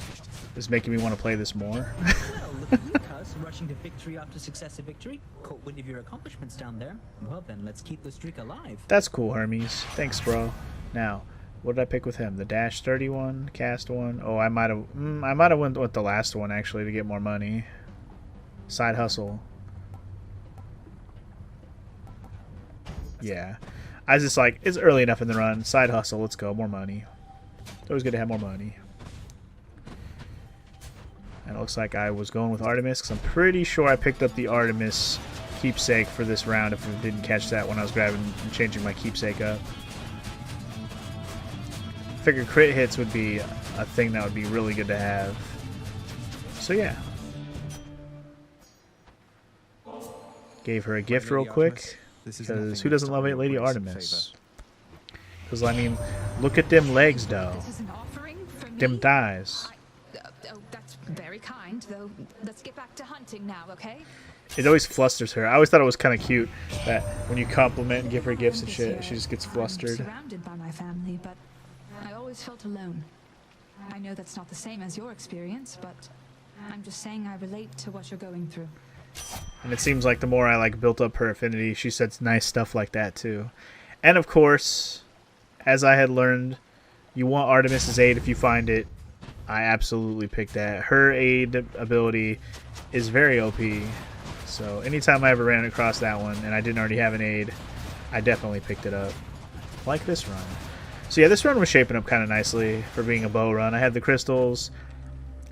is making me want to play this more? Well, look at you, cuz, rushing to victory after successive victory. Caught wind of your accomplishments down there. Well then, let's keep the streak alive. That's cool, Hermes. Thanks, bro. Now, what did I pick with him? The dash 31, cast 1. Oh, I might have went with the last one actually to get more money. Side hustle. Yeah. I was just like, it's early enough in the run. Side hustle, let's go. More money. It's always good to have more money. And it looks like I was going with Artemis because I'm pretty sure I picked up the Artemis keepsake for this round if I didn't catch that when I was grabbing and changing my keepsake up. I figured crit hits would be a thing that would be really good to have. So yeah. Gave her a gift real quick. Because who doesn't love Lady Artemis? Because, I mean, look at them legs, though. Them thighs. Oh, that's very kind, though. Let's get back to hunting now, okay? It always flusters her. I always thought it was kind of cute that when you compliment and give her gifts and shit, she just gets flustered. I'm surrounded by my family, but I always felt alone. I know that's not the same as your experience, but I'm just saying I relate to what you're going through. And it seems like the more I built up her affinity, she said nice stuff like that too. And of course, as I had learned, you want Artemis's aid if you find it. I absolutely picked that. Her aid ability is very OP. So anytime I ever ran across that one and I didn't already have an aid, I definitely picked it up. Like this run. So yeah, this run was shaping up kind of nicely for being a bow run. I had the crystals.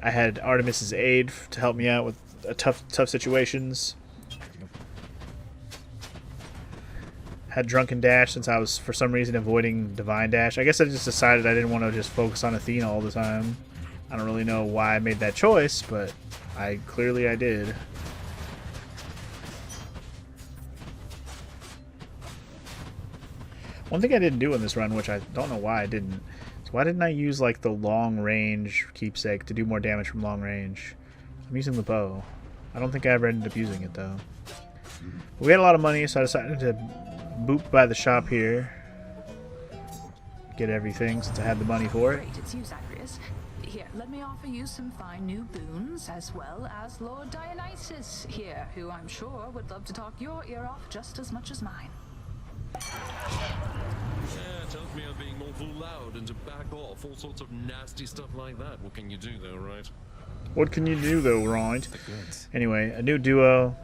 I had Artemis's aid to help me out with tough situations. Had Drunken Dash since I was for some reason avoiding Divine Dash. I guess I just decided I didn't want to just focus on Athena all the time. I don't really know why I made that choice, but I did. One thing I didn't do in this run, which I don't know why I didn't, is why didn't I use like the long range keepsake to do more damage from long range? I'm using the bow. I don't think I ever ended up using it though. But we had a lot of money, so I decided to boop by the shop here. Get everything since I had the money for it. Great, it's you, Zagreus. Here, let me offer you some fine new boons, as well as Lord Dionysus here, who I'm sure would love to talk your ear off just as much as mine. Yeah, tells me I'm being awful loud and to back off, all sorts of nasty stuff like that. What can you do though, right? What can you do though, right? Anyway, a new duo.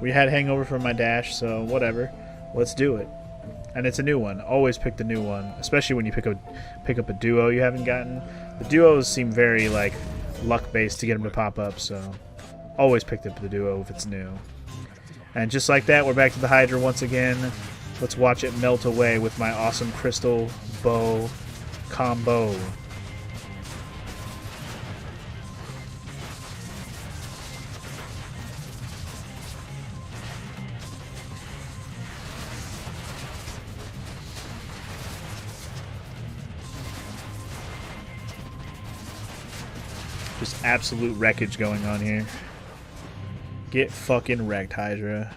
We had Hangover from my dash, so whatever. Let's do it. And it's a new one. Always pick the new one, especially when you pick up a duo you haven't gotten. The duos seem very like luck based to get them to pop up, so always pick up the duo if it's new. And just like that, we're back to the Hydra once again. Let's watch it melt away with my awesome crystal bow combo. Just absolute wreckage going on here. Get fucking wrecked, Hydra.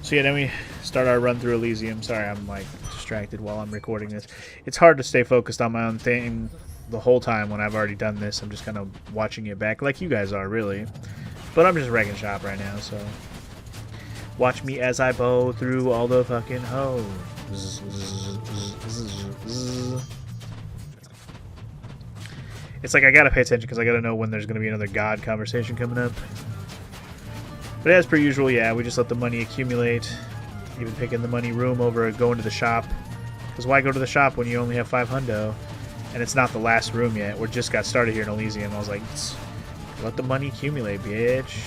So yeah, then we start our run through Elysium. Sorry, I'm like distracted while I'm recording this. It's hard to stay focused on my own thing the whole time when I've already done this. I'm just kind of watching it back like you guys are, really. But I'm just wrecking shop right now, so watch me as I bow through all the fucking hoes. It's like I gotta pay attention because I gotta know when there's gonna be another God conversation coming up. But as per usual, yeah, we just let the money accumulate. Even picking the money room over going to the shop. Because why go to the shop when you only have 5 hundo? And it's not the last room yet. We just got started here in Elysium. I was like, let the money accumulate, bitch.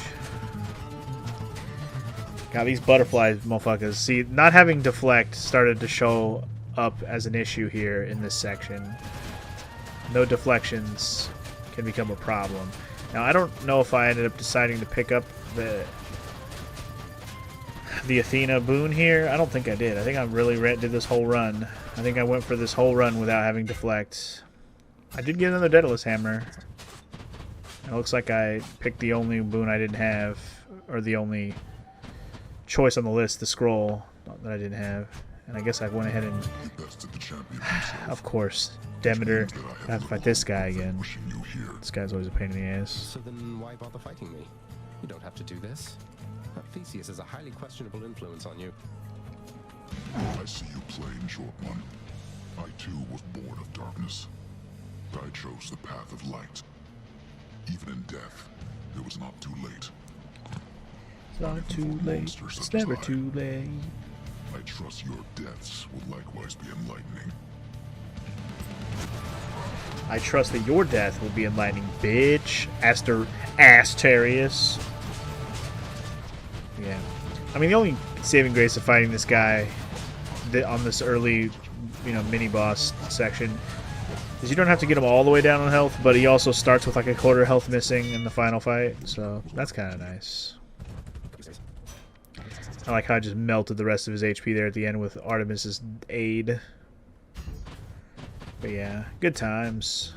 Got these butterflies, motherfuckers. See, not having deflect started to show up as an issue here in this section. No deflections can become a problem. Now, I don't know if I ended up deciding to pick up the Athena boon here. I don't think I did. I think I really did this whole run. I think I went for this whole run without having deflect. I did get another Daedalus hammer. It looks like I picked the only boon I didn't have, or the only choice on the list, the scroll that I didn't have. And I guess I went ahead and, of course, Demeter. I have to fight this guy again. This guy's always a pain in the ass. So then why bother fighting me? You don't have to do this. Theseus has a highly questionable influence on you. I see you playing, short one. I too was born of darkness. I chose the path of light. Even in death, it was not too late. It's not too late. It's never too late. I trust your deaths will likewise be enlightening. I trust that your death will be enlightening, bitch. Asterius. Yeah. I mean, the only saving grace of fighting this guy on this early, mini boss section is you don't have to get him all the way down on health, but he also starts with like a quarter health missing in the final fight, so that's kind of nice. I like how I just melted the rest of his HP there at the end with Artemis's aid. But yeah, good times.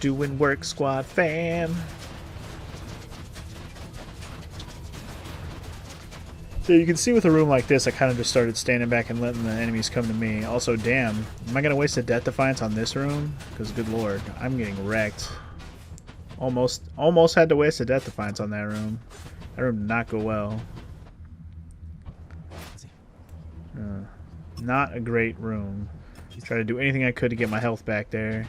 Doing work, squad fam. So you can see with a room like this, I kind of just started standing back and letting the enemies come to me. Also, damn, am I going to waste a Death Defiance on this room? Because good lord, I'm getting wrecked. Almost had to waste a Death Defiance on that room. That room did not go well. Not a great room. Try to do anything I could to get my health back there.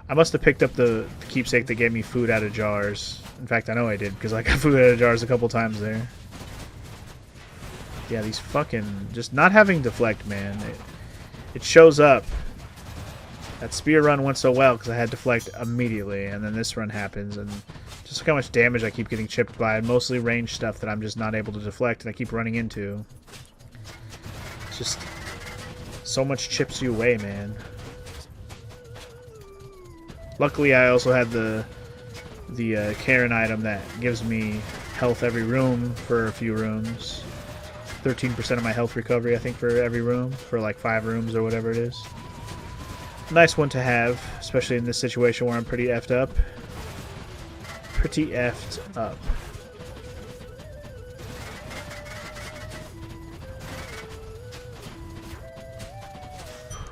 I must have picked up the keepsake that gave me food out of jars. In fact, I know I did, because I got food out of jars a couple times there. Yeah, these fucking... just not having deflect, man. It shows up. That spear run went so well because I had deflect immediately, and then this run happens, and just look how much damage I keep getting chipped by. Mostly range stuff that I'm just not able to deflect, and I keep running into. It's just So much chips you away, man. Luckily, I also had the Karen item that gives me health every room for a few rooms. 13% of my health recovery, I think, for every room, for like 5 rooms or whatever it is. Nice one to have, especially in this situation where I'm pretty effed up. Pretty effed up.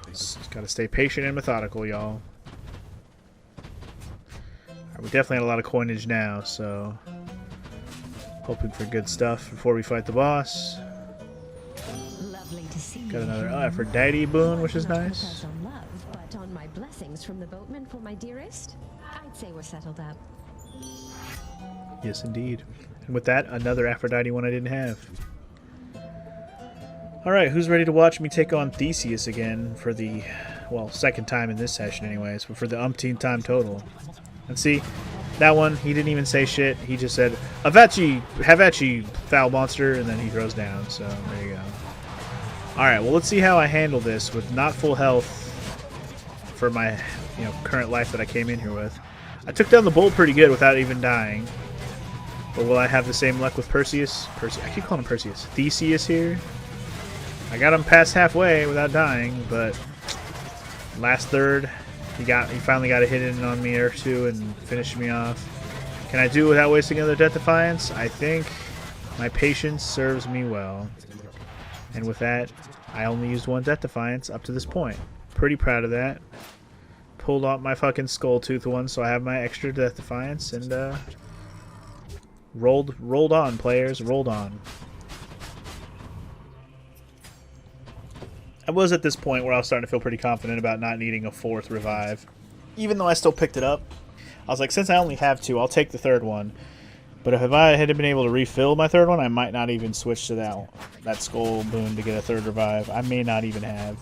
Just gotta stay patient and methodical, y'all. We definitely had a lot of coinage now, so hoping for good stuff before we fight the boss. Lovely to see Got you. another Aphrodite boon, which is Not nice. because on love, but on my blessings from the boatman for my dearest. I'd say we're settled up. Yes, indeed. And with that, another Aphrodite one I didn't have. Alright, who's ready to watch me take on Theseus again for the, well, second time in this session anyways, but for the umpteenth time total. And see, that one, he didn't even say shit. He just said, Havachi, foul monster, and then he throws down. So, there you go. Alright, well, let's see how I handle this with not full health for my, current life that I came in here with. I took down the bull pretty good without even dying. But will I have the same luck with Perseus? I keep calling him Perseus. Theseus here. I got him past halfway without dying, but last third, he finally got a hit in on me or two and finished me off. Can I do it without wasting another Death Defiance? I think my patience serves me well. And with that, I only used 1 Death Defiance up to this point. Pretty proud of that. Pulled out my fucking Skull Tooth one, so I have my extra Death Defiance, and rolled on, players, rolled on. I was at this point where I was starting to feel pretty confident about not needing a 4th revive. Even though I still picked it up, I was like, since I only have 2, I'll take the 3rd one. But if I had been able to refill my 3rd one, I might not even switch to that skull boon to get a 3rd revive. I may not even have.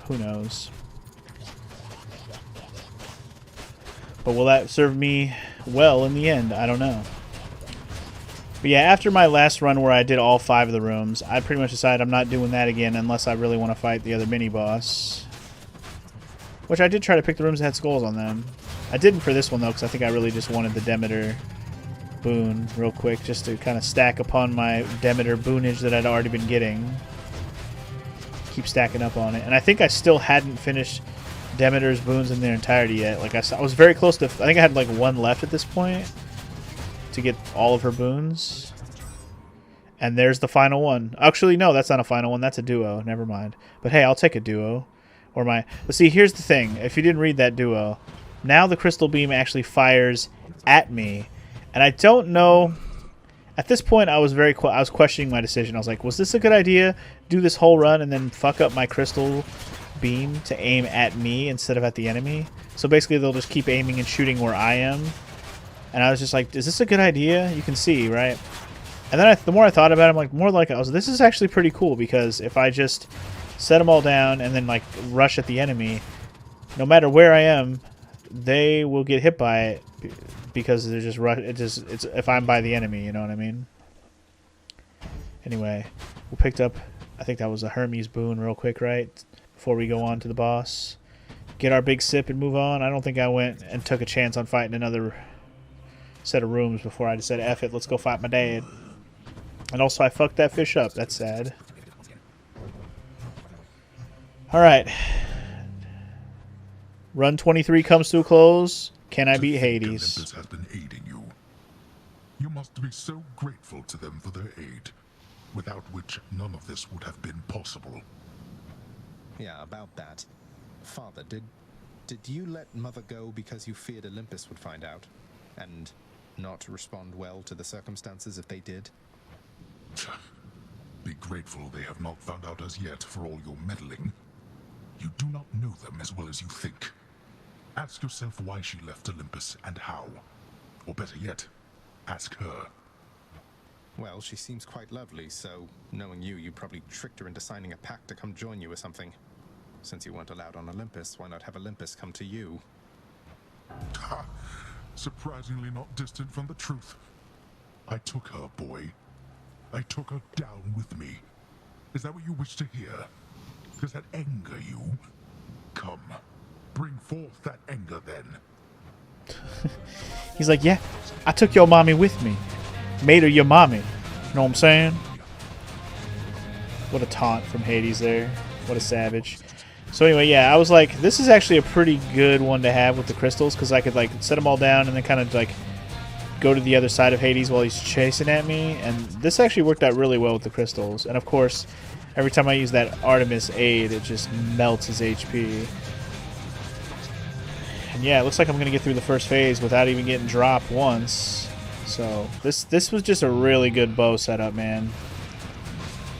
Who knows? But will that serve me well in the end? I don't know. But yeah, after my last run where I did all 5 of the rooms, I pretty much decided I'm not doing that again unless I really want to fight the other mini-boss. Which I did try to pick the rooms that had skulls on them. I didn't for this one though, because I think I really just wanted the Demeter boon real quick, just to kind of stack upon my Demeter boonage that I'd already been getting. Keep stacking up on it. And I think I still hadn't finished Demeter's boons in their entirety yet. Like I was very close to, I think I had like 1 left at this point to get all of her boons. And there's the final one. Actually, no, that's not a final one. That's a duo. Never mind. But hey, I'll take a duo. But see, here's the thing. If you didn't read that duo, now the crystal beam actually fires at me. And I don't know. At this point, I was questioning my decision. I was like, was this a good idea? Do this whole run and then fuck up my crystal beam to aim at me instead of at the enemy? So basically, they'll just keep aiming and shooting where I am. And I was just like, is this a good idea? You can see, right? And then the more I thought about it, I'm like, this is actually pretty cool, because if I just set them all down and then like rush at the enemy, no matter where I am, they will get hit by it because they're just it's if I'm by the enemy, you know what I mean? Anyway, we picked up, I think that was a Hermes boon real quick, right? Before we go on to the boss. Get our big sip and move on. I don't think I went and took a chance on fighting another set of rooms before I just said, F it, let's go fight my dad. And also I fucked that fish up. That's sad. Alright. Run 23 comes to a close. Can I beat Hades? Olympus has been aiding you. You must be so grateful to them for their aid, without which none of this would have been possible. Yeah, about that. Father, did you let Mother go because you feared Olympus would find out? And not respond well to the circumstances if they did? Be grateful they have not found out as yet for all your meddling. You do not know them as well as you think. Ask yourself why she left Olympus and how. Or better yet, ask her. Well, she seems quite lovely, so knowing you probably tricked her into signing a pact to come join you or something. Since you weren't allowed on Olympus, why not have Olympus come to you? Ha! Surprisingly not distant from the truth. I took her, boy. I took her down with me. Is that what you wish to hear? Does that anger you? Come, bring forth that anger then. He's like, yeah, I took your mommy with me. Made her your mommy. You know what I'm saying? What a taunt from Hades there. What a savage. So anyway, yeah, I was like, this is actually a pretty good one to have with the crystals, because I could like set them all down and then kind of like go to the other side of Hades while he's chasing at me. And this actually worked out really well with the crystals. And of course, every time I use that Artemis aid, it just melts his HP. And yeah, it looks like I'm going to get through the first phase without even getting dropped once. So this was just a really good bow setup, man.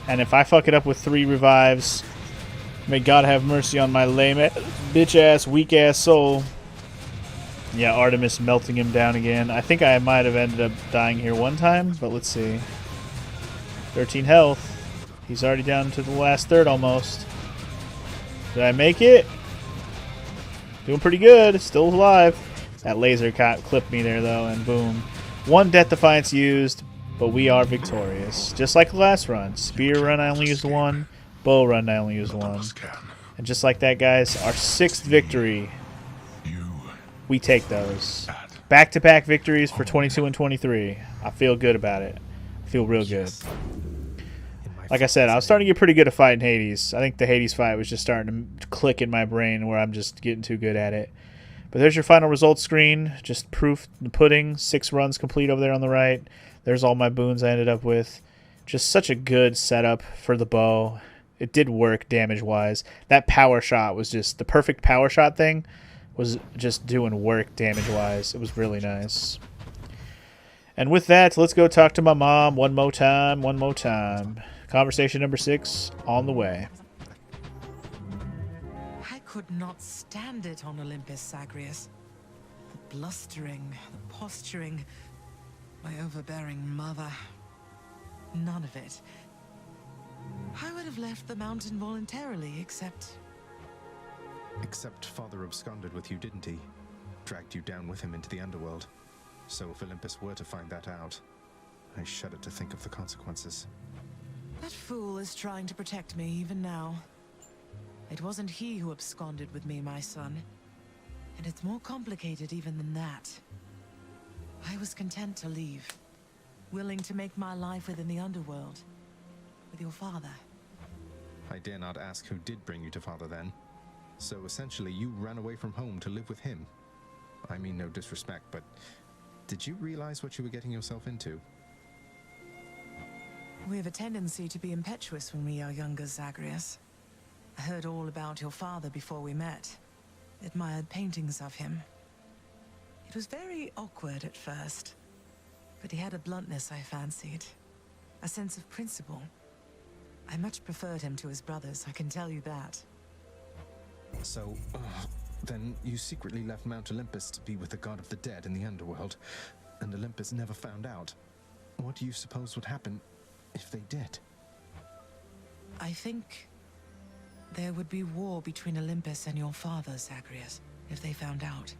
And if I fuck it up with 3 revives, may God have mercy on my lame, bitch-ass, weak-ass soul. Yeah, Artemis melting him down again. I think I might have ended up dying here one time, but let's see. 13 health. He's already down to the last third almost. Did I make it? Doing pretty good. Still alive. That laser clipped me there, though, and boom. 1 Death Defiance used, but we are victorious. Just like the last run. Spear run, I only used 1. Bow run, I only used 1. And just like that, guys, our 6th victory. We take those. Back-to-back victories for 22 and 23. I feel good about it. I feel real good. Like I said, I was starting to get pretty good at fighting Hades. I think the Hades fight was just starting to click in my brain where I'm just getting too good at it. But there's your final results screen. Just proof in the pudding. 6 runs complete over there on the right. There's all my boons I ended up with. Just such a good setup for the bow. It did work damage-wise. That power shot was just the perfect power shot thing. Was just doing work damage-wise. It was really nice. And with that, let's go talk to my mom one more time. Conversation number 6 on the way. I could not stand it on Olympus, Zagreus. The blustering, the posturing, my overbearing mother. None of it. I would have left the mountain voluntarily, except Father absconded with you, didn't he? Dragged you down with him into the underworld. So if Olympus were to find that out, I shudder to think of the consequences. that fool is trying to protect me even now. It wasn't he who absconded with me, my son. And it's more complicated even than that. I was content to leave, willing to make my life within the underworld, with your father. I dare not ask who did bring you to Father then. So essentially, you ran away from home to live with him. I mean no disrespect, but did you realize what you were getting yourself into? We have a tendency to be impetuous when we are younger, Zagreus. I heard all about your father before we met. Admired paintings of him. It was very awkward at first, but he had a bluntness I fancied. A sense of principle. I much preferred him to his brothers, I can tell you that. So, then you secretly left Mount Olympus to be with the god of the dead in the underworld, and Olympus never found out. What do you suppose would happen if they did? I think there would be war between Olympus and your father, Zagreus, if they found out.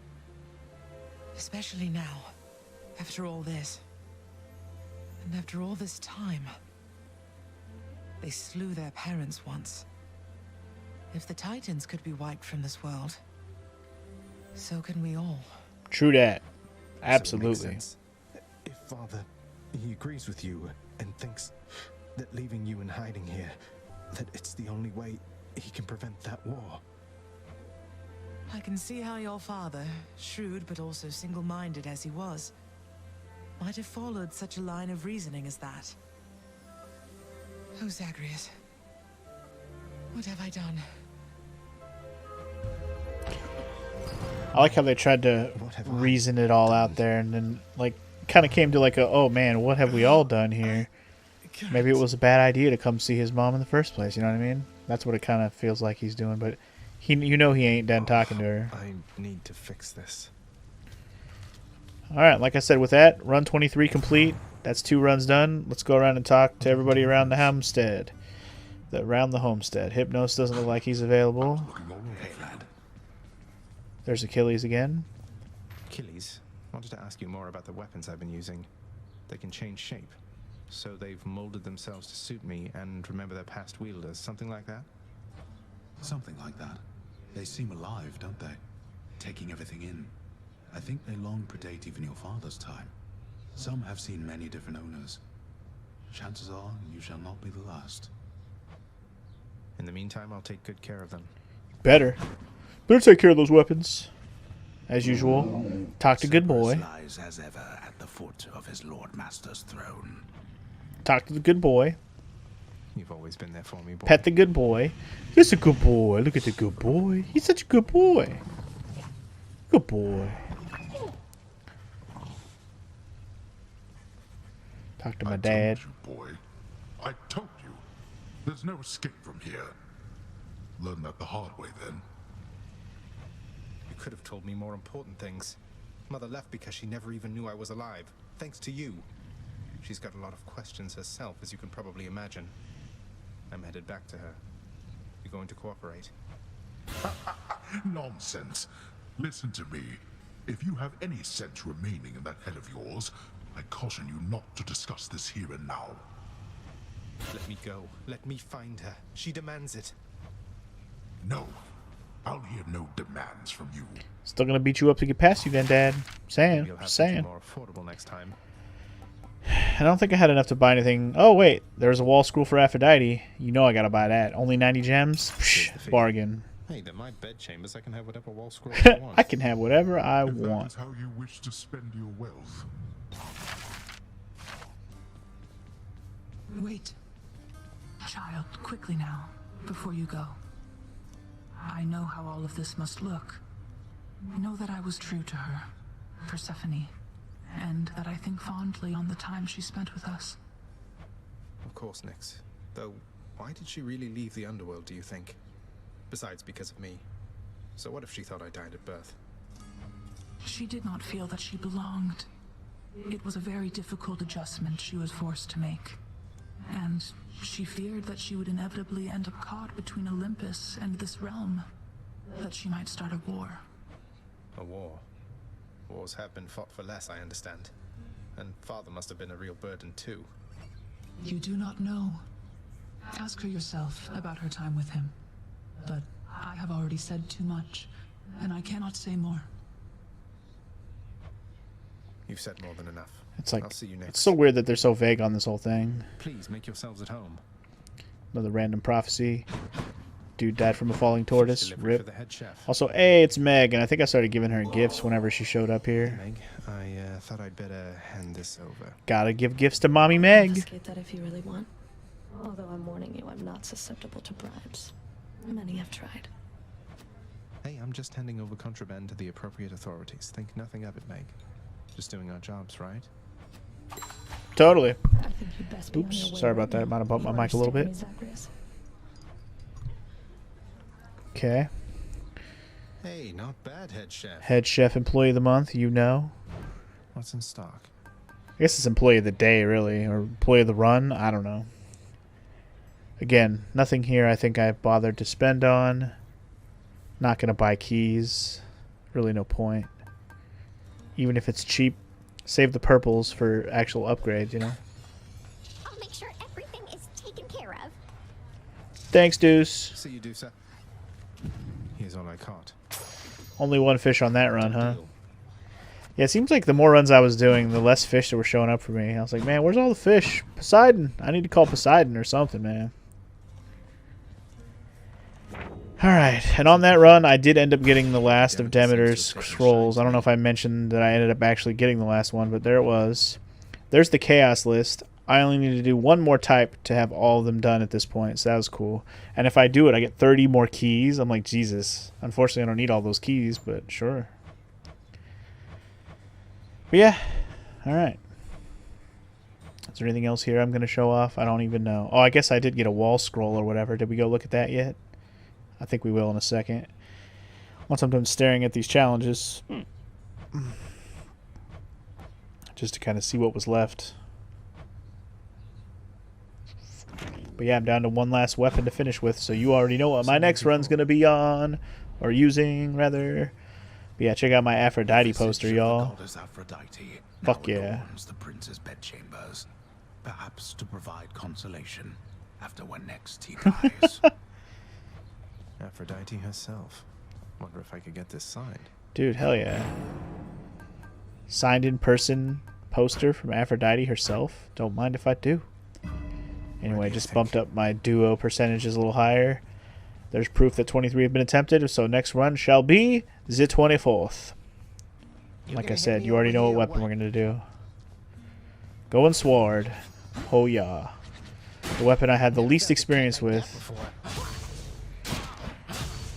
Especially now, after all this. And after all this time. They slew their parents once. If the Titans could be wiped from this world, so can we all. True that. So it Absolutely. makes sense. If Father, he agrees with you and thinks that leaving you in hiding here, that it's the only way he can prevent that war. I can see how your father, shrewd but also single-minded as he was, might have followed such a line of reasoning as that. Oh, Zagreus. What have I done? I like how they tried to reason it all out there and then like kind of came to like a, oh man, what have we all done here? Maybe it was a bad idea to come see his mom in the first place, you know what I mean? That's what it kind of feels like he's doing, but he ain't done talking to her. I need to fix this. Alright, like I said, with that, run 23 complete. That's 2 runs done. Let's go around and talk to everybody around the homestead. Around the homestead. Hypnos doesn't look like he's available. There's Achilles again. Achilles, wanted to ask you more about the weapons I've been using. They can change shape. So they've molded themselves to suit me and remember their past wielders, something like that? Something like that. They seem alive, don't they? Taking everything in. I think they long predate even your father's time. Some have seen many different owners. Chances are you shall not be the last. In the meantime, I'll take good care of them. Better take care of those weapons. As usual, talk to good boy. Lies as ever at the foot of his Lord Master's throne. Talk to the good boy. You've always been there for me, boy. Pet the good boy. He's a good boy. Look at the good boy. He's such a good boy. Good boy. Talk to my dad. Told you, boy. I told you. There's no escape from here. Learn that the hard way, then. You could have told me more important things. Mother left because she never even knew I was alive. Thanks to you. She's got a lot of questions herself, as you can probably imagine. I'm headed back to her. You going to cooperate? Nonsense. Listen to me. If you have any sense remaining in that head of yours, I caution you not to discuss this here and now. Let me go. Let me find her. She demands it. No. I'll hear no demands from you. Still gonna beat you up to get past you then, Dad. Saying. You'll have Saying. more affordable next time. I don't think I had enough to buy anything. Oh, wait. There's a wall scroll for Aphrodite. You know I gotta buy that. Only 90 gems? Psh, bargain. Hey, they're my bedchambers. I can have whatever wall scroll I want. I can have whatever I If that want. is how you wish to spend your wealth. Wait. Child, quickly now, before you go. I know how all of this must look. Know that I was true to her, Persephone, and that I think fondly on the time she spent with us. Of course, Nyx. Though, why did she really leave the underworld, do you think? Besides, because of me. So what if she thought I died at birth? She did not feel that she belonged. It was a very difficult adjustment she was forced to make. And she feared that she would inevitably end up caught between Olympus and this realm. That she might start a war. A war. Wars have been fought for less, I understand. And father must have been a real burden, too. You do not know. Ask her yourself about her time with him. But I have already said too much, and I cannot say more. You've said more than enough. It's like, I'll see you next. it's so weird that they're so vague on this whole thing. Please make yourselves at home. Another random prophecy. Dude died from a falling tortoise. Delivery for Rip. the head chef. Also, hey, it's Meg, and I think I started giving her gifts whenever she showed up here. Meg, I thought I'd better hand this over. Gotta give gifts to Mommy Meg. Confiscate that if you really want. Although I'm warning you, I'm not susceptible to bribes. Many have tried. Hey, I'm just handing over contraband to the appropriate authorities. Think nothing of it, Meg. Just doing our jobs, right? Totally. I think you'd best be on your Oops, way sorry right about that. now. Might have bumped my You mic a little bit. understand me, Zagreus? Okay. Hey, not bad, head chef. Head chef employee of the month, you know. What's in stock? I guess it's employee of the day, really, or employee of the run. I don't know. Again, nothing here I think I've bothered to spend on. Not going to buy keys. Really no point. Even if it's cheap, save the purples for actual upgrades, you know? I'll make sure everything is taken care of. Thanks, Deuce. See you, Deuce. Here's all I caught. Only one fish on that run, huh? Yeah, it seems like the more runs I was doing, the less fish that were showing up for me. I was like, man, where's all the fish? Poseidon. I need to call Poseidon or something, man. Alright, and on that run, I did end up getting the last of Demeter's scrolls. I don't know if I mentioned that I ended up actually getting the last one, but there it was. There's the chaos list. I only need to do one more type to have all of them done at this point, so that was cool. And if I do it, I get 30 more keys. I'm like, Jesus. Unfortunately, I don't need all those keys, but sure. But yeah, alright. Is there anything else here I'm going to show off? I don't even know. Oh, I guess I did get a wall scroll or whatever. Did we go look at that yet? I think we will in a second. Once I'm done staring at these challenges. Just to kind of see what was left. But yeah, I'm down to one last weapon to finish with, so you already know what my next run's going to be on. Or using, rather. But yeah, check out my Aphrodite poster, y'all. Fuck yeah. The prince's bedchambers, perhaps to provide consolation after when next he dies. Aphrodite herself. Wonder if I could get this signed. Dude, hell yeah. Signed in person poster from Aphrodite herself. Don't mind if I do. Anyway, just bumped up my duo percentages a little higher. There's proof that 23 have been attempted, so next run shall be the 24th. Like I said, you already know what weapon we're going to do. Going sword. Oh yeah. The weapon I had the least experience with.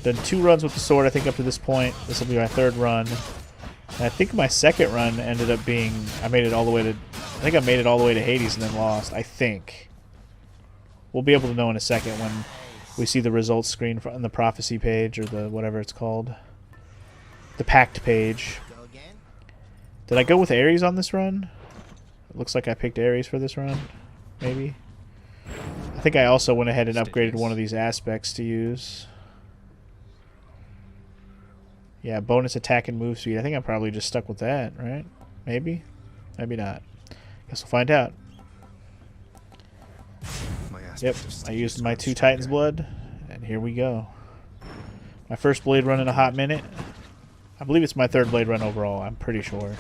Done 2 runs with the sword, I think, up to this point. This will be my 3rd run. And I think my 2nd run ended up being... I made it all the way to... I think I made it all the way to Hades and then lost. I think. We'll be able to know in a second when we see the results screen on the prophecy page, or the whatever it's called. The pact page. Did I go with Ares on this run? It looks like I picked Ares for this run. Maybe. I think I also went ahead and upgraded one of these aspects to use. Yeah, bonus attack and move speed. I think I'm probably just stuck with that, right? Maybe? Maybe not. Guess we'll find out. Yep, I used my 2 Titan's Blood, and here we go. My first blade run in a hot minute. I believe it's my 3rd blade run overall, I'm pretty sure.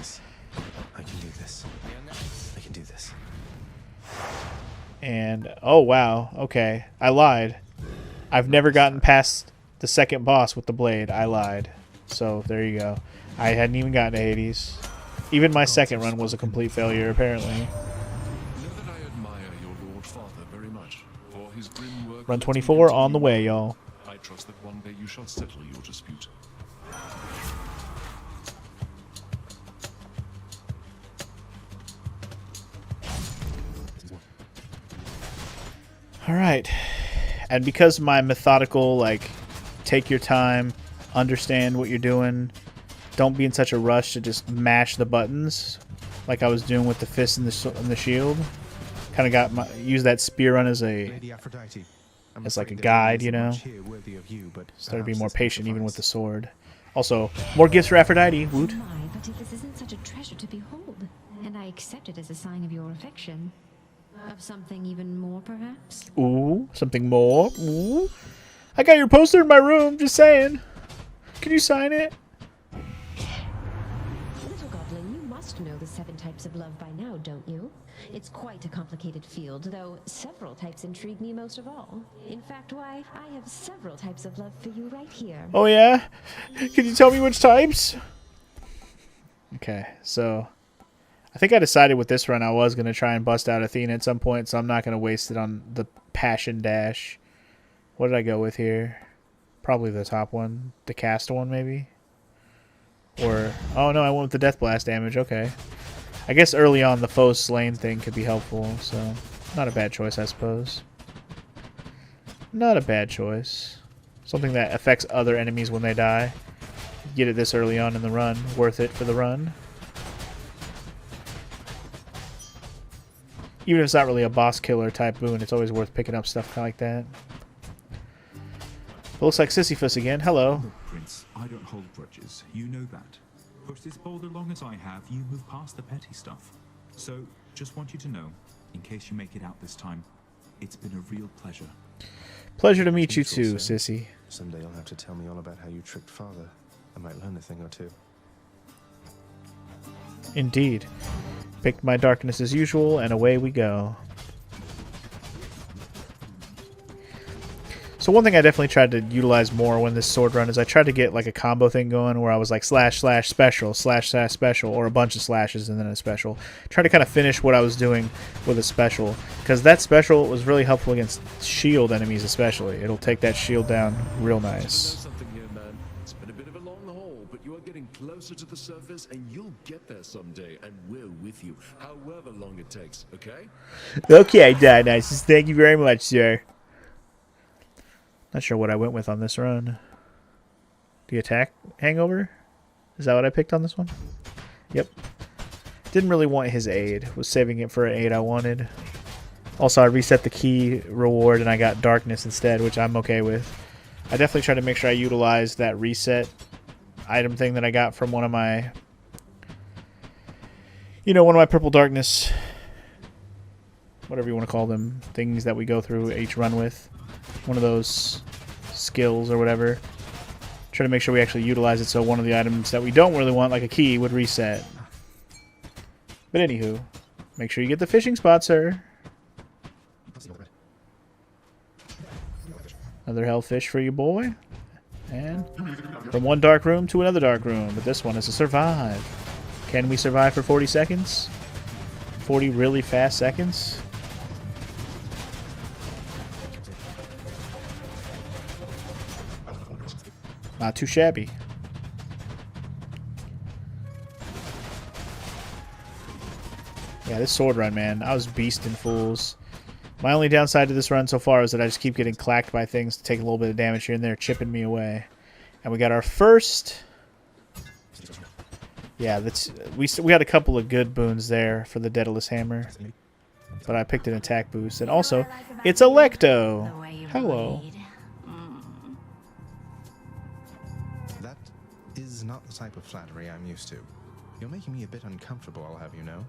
I can do this. I can do this. And, oh wow, okay. I lied. I've never gotten past the 2nd boss with the blade. I lied. So, there you go. I hadn't even gotten to Hades. Even my 2nd run was a complete failure, apparently. Run 24 on the way, y'all. I trust that one day you shall settle your dispute. Alright. And because my methodical, like, take your time, understand what you're doing, don't be in such a rush to just mash the buttons, like I was doing with the fist and the shield. Kind of got use that spear run as like a guide, you know. Started to be more patient even with the sword. Also, more gifts for Aphrodite. Woot. Oh my, but this isn't such a treasure to behold, and I accept it as a sign of your affection. Of something even more, perhaps? Ooh, something more. Ooh. I got your poster in my room, just saying. Can you sign it? Little goblin, you must know the 7 types of love by now, don't you? It's quite a complicated field, though several types intrigue me most of all. In fact, why, I have several types of love for you right here. Oh yeah? Can you tell me which types? Okay, so... I think I decided with this run I was going to try and bust out Athena at some point, so I'm not going to waste it on the Passion Dash. What did I go with here? Probably the top one. The cast one, maybe? Or... Oh no, I went with the Death Blast damage. Okay. I guess early on the foe slain thing could be helpful, so... Not a bad choice, I suppose. Not a bad choice. Something that affects other enemies when they die. Get it this early on in the run. Worth it for the run. Even if it's not really a boss killer type boon, it's always worth picking up stuff like that. It looks like Sisyphus again. Hello. Look, Prince, I don't hold grudges. You know that. Push this boulder long as I have, you move past the petty stuff. So, just want you to know, in case you make it out this time, it's been a real pleasure. Pleasure to meet you too, Sissy. Someday you'll have to tell me all about how you tricked Father. I might learn a thing or two. Indeed. Picked my darkness as usual, and away we go. So one thing I definitely tried to utilize more when this sword run is I tried to get like a combo thing going where I was like slash slash special, slash slash special, or a bunch of slashes and then a special. Try to kind of finish what I was doing with a special, because that special was really helpful against shield enemies especially. It'll take that shield down real nice. It's been a bit of a long haul, but you are getting closer to the surface, and you'll get there someday, and we're with you, however long it takes, okay? Okay, Dionysus, thank you very much, sir. Not sure what I went with on this run. The attack hangover? Is that what I picked on this one? Yep. Didn't really want his aid. Was saving it for an aid I wanted. Also, I reset the key reward and I got darkness instead, which I'm okay with. I definitely try to make sure I utilize that reset item thing that I got from one of my... You know, one of my purple darkness... Whatever you want to call them. Things that we go through each run with. One of those skills or whatever. Try to make sure we actually utilize it so one of the items that we don't really want, like a key, would reset. But anywho, make sure you get the fishing spot, sir. Another hellfish for you, boy. And from one dark room to another dark room, but this one is a survive. Can we survive for 40 seconds? 40 really fast seconds? Not too shabby. Yeah, this sword run, man. I was beasting fools. My only downside to this run so far is that I just keep getting clacked by things to take a little bit of damage here and there, chipping me away. And we got our first... Yeah, that's we had a couple of good boons there for the Daedalus Hammer. But I picked an attack boost. And also, it's Electo! Hello. That is not the type of flattery I'm used to. You're making me a bit uncomfortable, I'll have you know.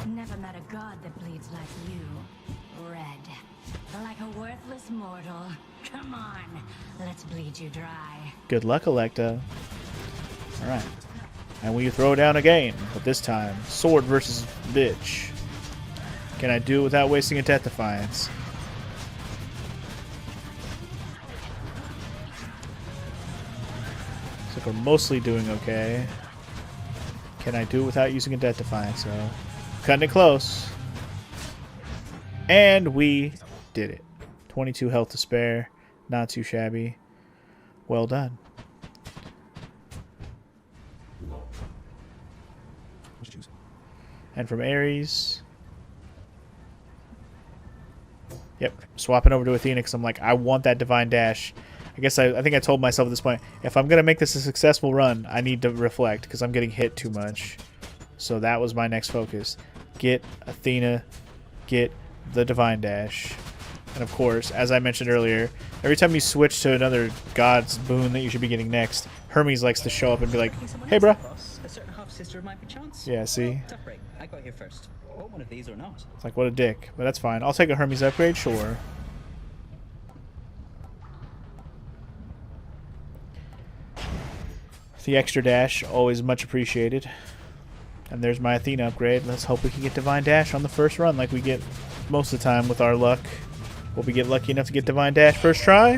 Never met a god that bleeds like you, Red. Like a worthless mortal. Come on, let's bleed you dry. Good luck, Electo. Alright. And we throw down again, but this time, sword versus bitch. Can I do it without wasting a Death Defiance? Looks like we're mostly doing okay. Can I do it without using a Death Defiance, though? Cutting it close. And we did it. 22 health to spare. Not too shabby. Well done. And from Ares. Yep, swapping over to Athena because I'm like, I want that Divine Dash. I guess I think I told myself at this point, if I'm going to make this a successful run, I need to reflect because I'm getting hit too much. So that was my next focus. Get Athena, get the Divine Dash. And of course, as I mentioned earlier, every time you switch to another god's boon that you should be getting next, Hermes likes to show up and be like, hey, bruh. A certain half-sister of mine perchance. Yeah, see? Tough break. I got here first. Want one of these or not? It's like, what a dick. But that's fine. I'll take a Hermes upgrade, sure. The extra dash, always much appreciated. And there's my Athena upgrade. Let's hope we can get Divine Dash on the first run like we get most of the time with our luck. Will we get lucky enough to get Divine Dash first try?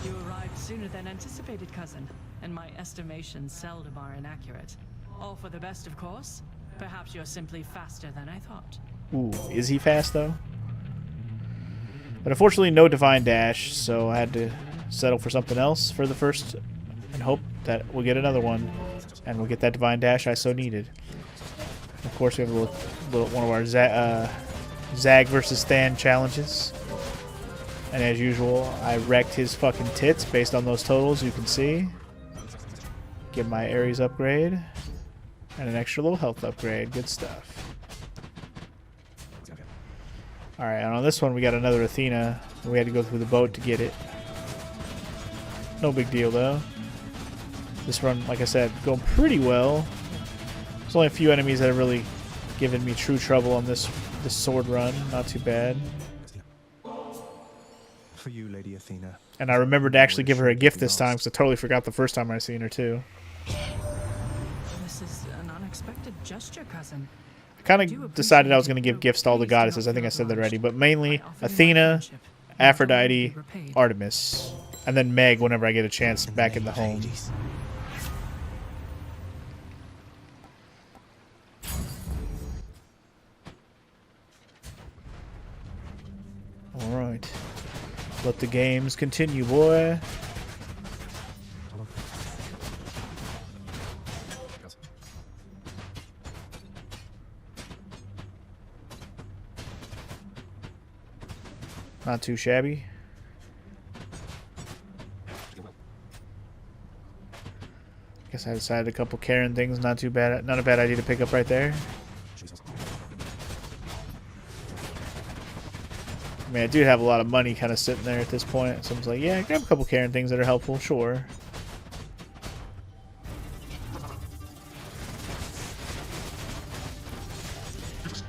You arrived sooner than anticipated, cousin, and my estimations seldom are inaccurate. All for the best, of course. Perhaps you're simply faster than I thought. Ooh, is he fast though? But unfortunately no Divine Dash, so I had to settle for something else for the first and hope that we'll get another one. And we'll get that Divine Dash I so needed. Of course we have a little one of our Zag versus Than challenges. And as usual, I wrecked his fucking tits based on those totals, you can see. Get my Ares upgrade. And an extra little health upgrade. Good stuff. Alright, and on this one we got another Athena. We had to go through the boat to get it. No big deal though. This run, like I said, going pretty well. There's only a few enemies that have really given me true trouble on this sword run. Not too bad. For you, Lady Athena. And I remembered to actually give her a gift this time because I totally forgot the first time I seen her too. This is an unexpected gesture, cousin. I kind of decided I was going to give gifts to all the goddesses. I think I said that already. But mainly Athena, Aphrodite, Artemis. And then Meg whenever I get a chance back in the home. Alright. Let the games continue, boy. Not too shabby. Guess I decided a couple Karen things, not too bad, not a bad idea to pick up right there. I mean, I do have a lot of money kind of sitting there at this point, so I was like, yeah, grab a couple Karen things that are helpful, sure.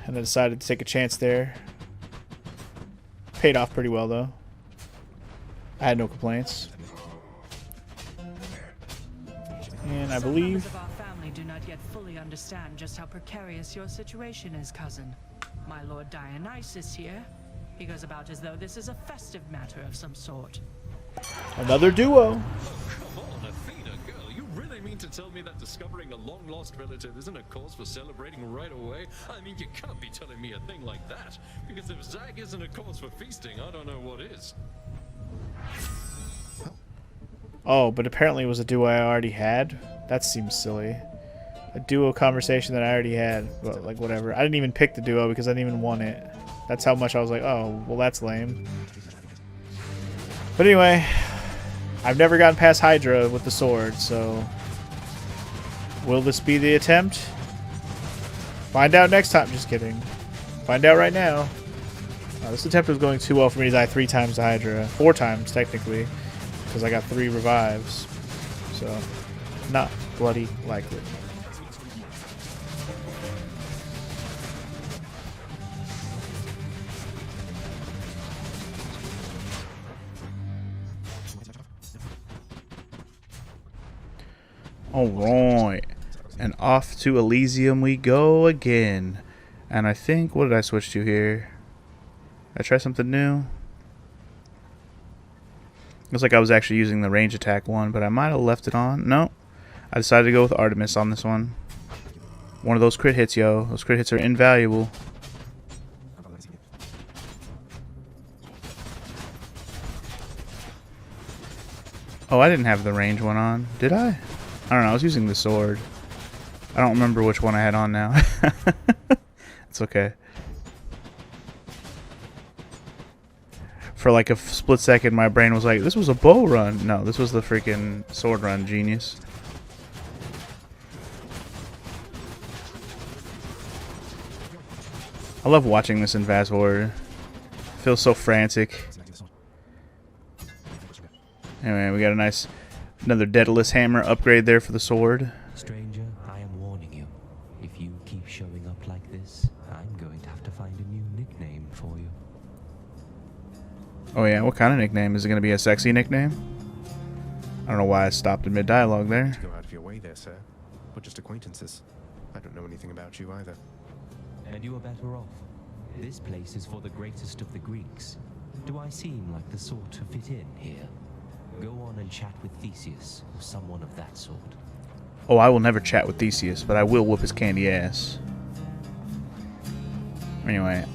And I decided to take a chance there. Paid off pretty well, though. I had no complaints. And I Some believe... members of our family do not yet fully understand just how precarious your situation is, cousin. My Lord Dionysus here. He goes about as though this is a festive matter of some sort. Another duo. Come on, Athena, girl. You really mean to tell me that discovering a long-lost relative isn't a cause for celebrating right away? I mean, you can't be telling me a thing like that. Because if Zag isn't a cause for feasting, I don't know what is. Oh, but apparently it was a duo I already had. That seems silly. A duo conversation that I already had. But, like, whatever. I didn't even pick the duo because I didn't even want it. That's how much I was like, oh, well, that's lame. But anyway, I've never gotten past Hydra with the sword, so... Will this be the attempt? Find out next time. Just kidding. Find out right now. This attempt was going too well for me to die 3 times to Hydra. 4 times, technically. Because I got 3 revives. So, not bloody likely. Alright. And off to Elysium we go again. And I think, what did I switch to here? Did I try something new? Looks like I was actually using the range attack one, but I might have left it on. No. I decided to go with Artemis on this one. One of those crit hits, yo. Those crit hits are invaluable. Oh, I didn't have the range one on. Did I? I don't know. I was using the sword. I don't remember which one I had on now. It's okay. For like a split second, my brain was like, this was a bow run. No, this was the freaking sword run, genius. I love watching this in Vaz Horde. Feels so frantic. Anyway, we got a nice, another Daedalus hammer upgrade there for the sword. Stranger, I am warning you. If you keep showing up like this, I'm going to have to find a new nickname for you. Oh yeah, what kind of nickname? Is it going to be a sexy nickname? I don't know why I stopped in mid-dialogue there. Go out of your way there, sir. We're just acquaintances. I don't know anything about you either. And you are better off. This place is for the greatest of the Greeks. Do I seem like the sort to fit in here? Go on and chat with Theseus, or someone of that sort. Oh, I will never chat with Theseus, but I will whoop his candy ass. Anyway,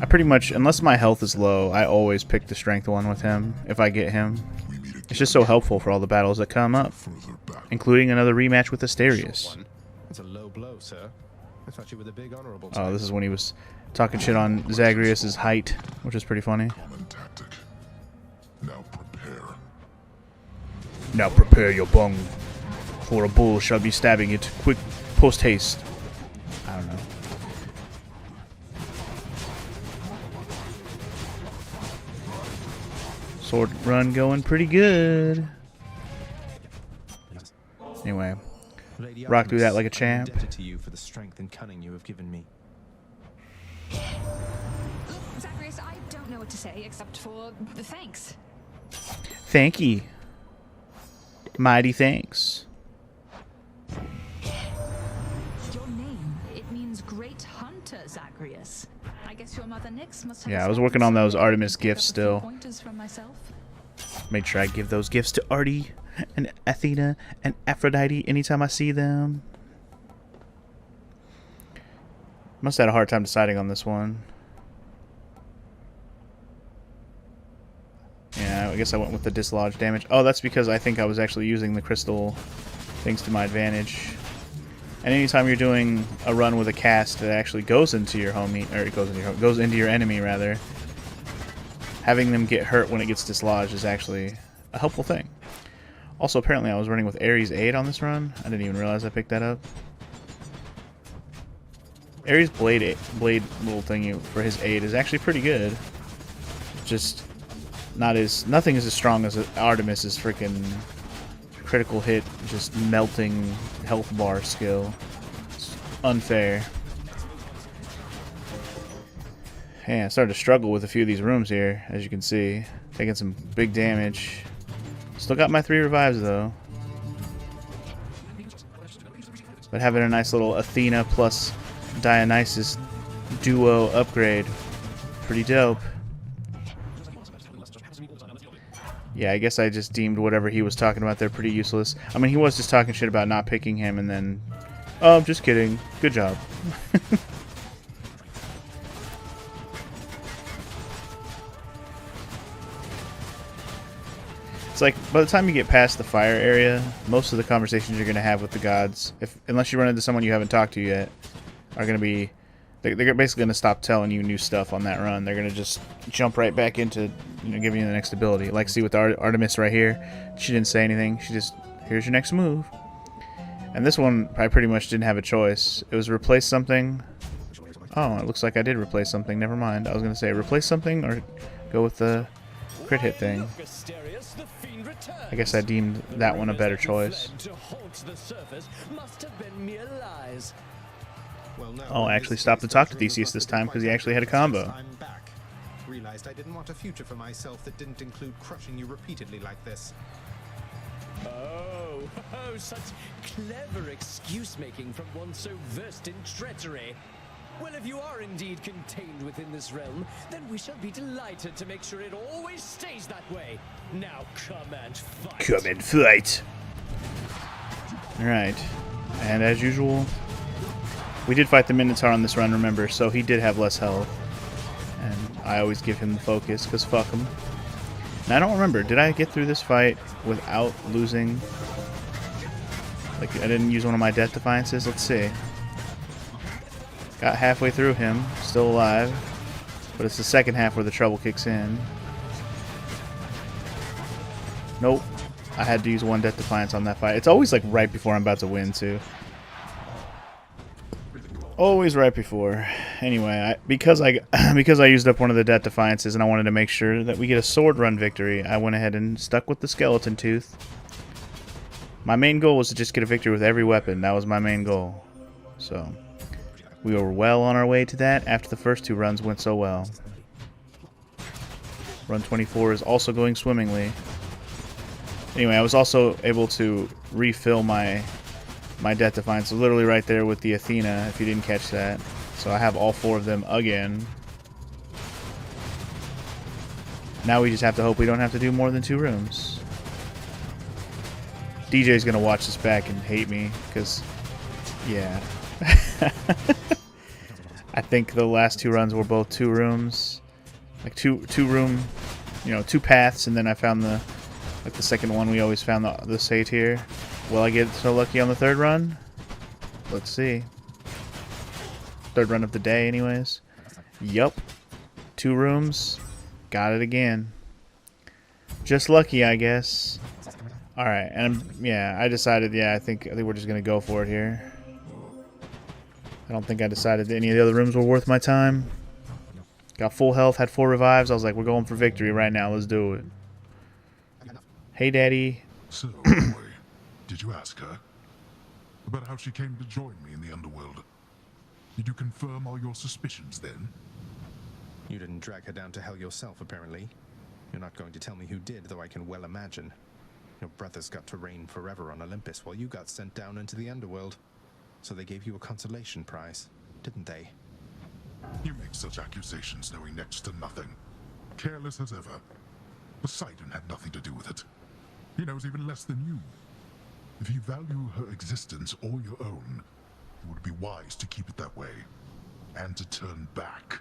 I pretty much, unless my health is low, I always pick the strength one with him, if I get him. It's just so helpful for all the battles that come up, including another rematch with Asterius. It's a low blow, sir. I thought you were the big honorable type. Oh, this is when he was talking shit on Zagreus' height, which is pretty funny. Now prepare your bung, for a bull shall be stabbing it. Quick, post haste. I don't know. Sword run going pretty good. Anyway, rock through that like a champ. I'm indebted to you for the strength and cunning you have given me. Zagreus, I don't know what to say except for thanks. Thank ye. Mighty thanks. Your name, it means great hunter, Zagreus. I guess your mother Nyx must have. Yeah, I was working on those Artemis gifts still. Pointers from myself. Made sure I give those gifts to Artie and Athena and Aphrodite anytime I see them. Must have had a hard time deciding on this one. Yeah, I guess I went with the dislodge damage. Oh, that's because I think I was actually using the crystal things to my advantage. And anytime you're doing a run with a cast that actually goes into your homie, or it goes into your enemy rather, having them get hurt when it gets dislodged is actually a helpful thing. Also, apparently I was running with Ares' aid on this run. I didn't even realize I picked that up. Ares' blade little thingy for his aid is actually pretty good. Just nothing is as strong as Artemis's freaking critical hit, just melting health bar skill. It's unfair. Yeah, I started to struggle with a few of these rooms here, as you can see. Taking some big damage. Still got my 3 revives, though. But having a nice little Athena plus Dionysus duo upgrade. Pretty dope. Yeah, I guess I just deemed whatever he was talking about there pretty useless. I mean, he was just talking shit about not picking him and then... Oh, just kidding. Good job. It's like, by the time you get past the fire area, most of the conversations you're going to have with the gods, unless you run into someone you haven't talked to yet, are going to be... They're basically going to stop telling you new stuff on that run. They're going to just jump right back into, giving you the next ability. Like, see with Artemis right here, she didn't say anything. She just, here's your next move. And this one, I pretty much didn't have a choice. It was replace something. Oh, it looks like I did replace something. Never mind. I was going to say replace something or go with the crit hit thing. I guess I deemed that one a better choice. Oh, I actually stopped to talk to Theseus this time because he actually had a combo. I'm back. Realized I didn't want a future for myself that didn't include crushing you repeatedly like this. Oh, such clever excuse-making from one so versed in treachery. Well, if you are indeed contained within this realm, then we shall be delighted to make sure it always stays that way. Now come and fight. Come and fight. Alright. And as usual, we did fight the Minotaur on this run, remember, so he did have less health. And I always give him the focus, because fuck him. Now, I don't remember, did I get through this fight without losing... Like, I didn't use one of my Death Defiances? Let's see. Got halfway through him, still alive. But it's the second half where the trouble kicks in. Nope. I had to use one Death Defiance on that fight. It's always like right before I'm about to win, too. Always right before. Anyway, because I used up one of the Death Defiances and I wanted to make sure that we get a sword run victory, I went ahead and stuck with the Skeleton Tooth. My main goal was to just get a victory with every weapon. That was my main goal. So, we were well on our way to that after the first 2 runs went so well. Run 24 is also going swimmingly. Anyway, I was also able to refill my Death Defiance, literally right there with the Athena, if you didn't catch that. So I have all 4 of them again. Now we just have to hope we don't have to do more than 2 rooms. DJ's gonna watch this back and hate me, because, yeah. I think the last 2 runs were both 2 rooms. Like two room, 2 paths, and then I found the second one we always found the satyr. Will I get so lucky on the 3rd run? Let's see. 3rd run of the day anyways. Yup. 2 rooms. Got it again. Just lucky, I guess. Alright, and yeah, I decided, I think we're just gonna go for it here. I don't think I decided that any of the other rooms were worth my time. Got full health, had 4 revives. I was like, we're going for victory right now. Let's do it. Hey, Daddy. So, did you ask her about how she came to join me in the underworld? Did you confirm all your suspicions then? You didn't drag her down to hell yourself, apparently. You're not going to tell me who did, though I can well imagine. Your brothers got to reign forever on Olympus while you got sent down into the underworld. So they gave you a consolation prize, didn't they? You make such accusations knowing next to nothing. Careless as ever. Poseidon had nothing to do with it. He knows even less than you. If you value her existence or your own, it would be wise to keep it that way. And to turn back.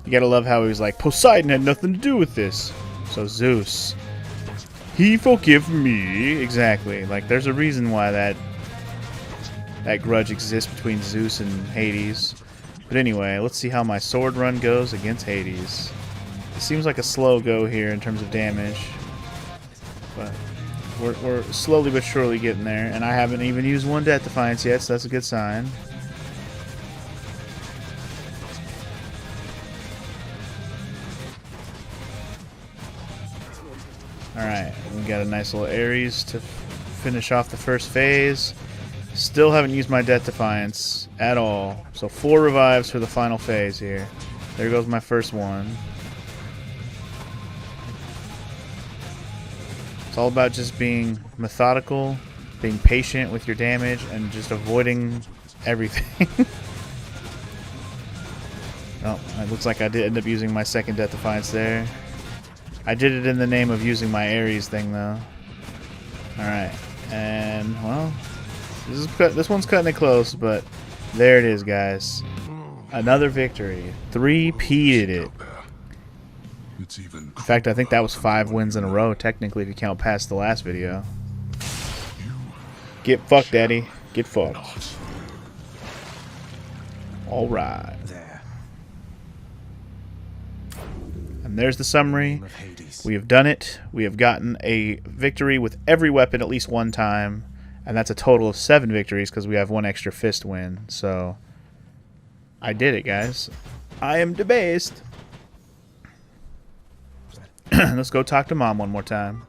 You gotta love how he was like, Poseidon had nothing to do with this. So Zeus. He forgive me. Exactly. Like, there's a reason why that grudge exists between Zeus and Hades. But anyway, let's see how my sword run goes against Hades. It seems like a slow go here in terms of damage. But we're slowly but surely getting there. And I haven't even used 1 Death Defiance yet, so that's a good sign. Alright, we got a nice little Ares to finish off the first phase. Still haven't used my Death Defiance at all. So 4 revives for the final phase here. There goes my first one. It's all about just being methodical, being patient with your damage, and just avoiding everything. Oh, it looks like I did end up using my second Death Defiance there. I did it in the name of using my Ares thing, though. Alright, and, well, this one's cutting it close, but there it is, guys. Another victory. 3-peated it. In fact, I think that was 5 wins in a row, technically, if you count past the last video. Get fucked, Daddy. Get fucked. Alright. And there's the summary. We have done it. We have gotten a victory with every weapon at least one time. And that's a total of 7 victories because we have 1 extra fist win. So, I did it, guys. I am the best. Let's go talk to Mom one more time.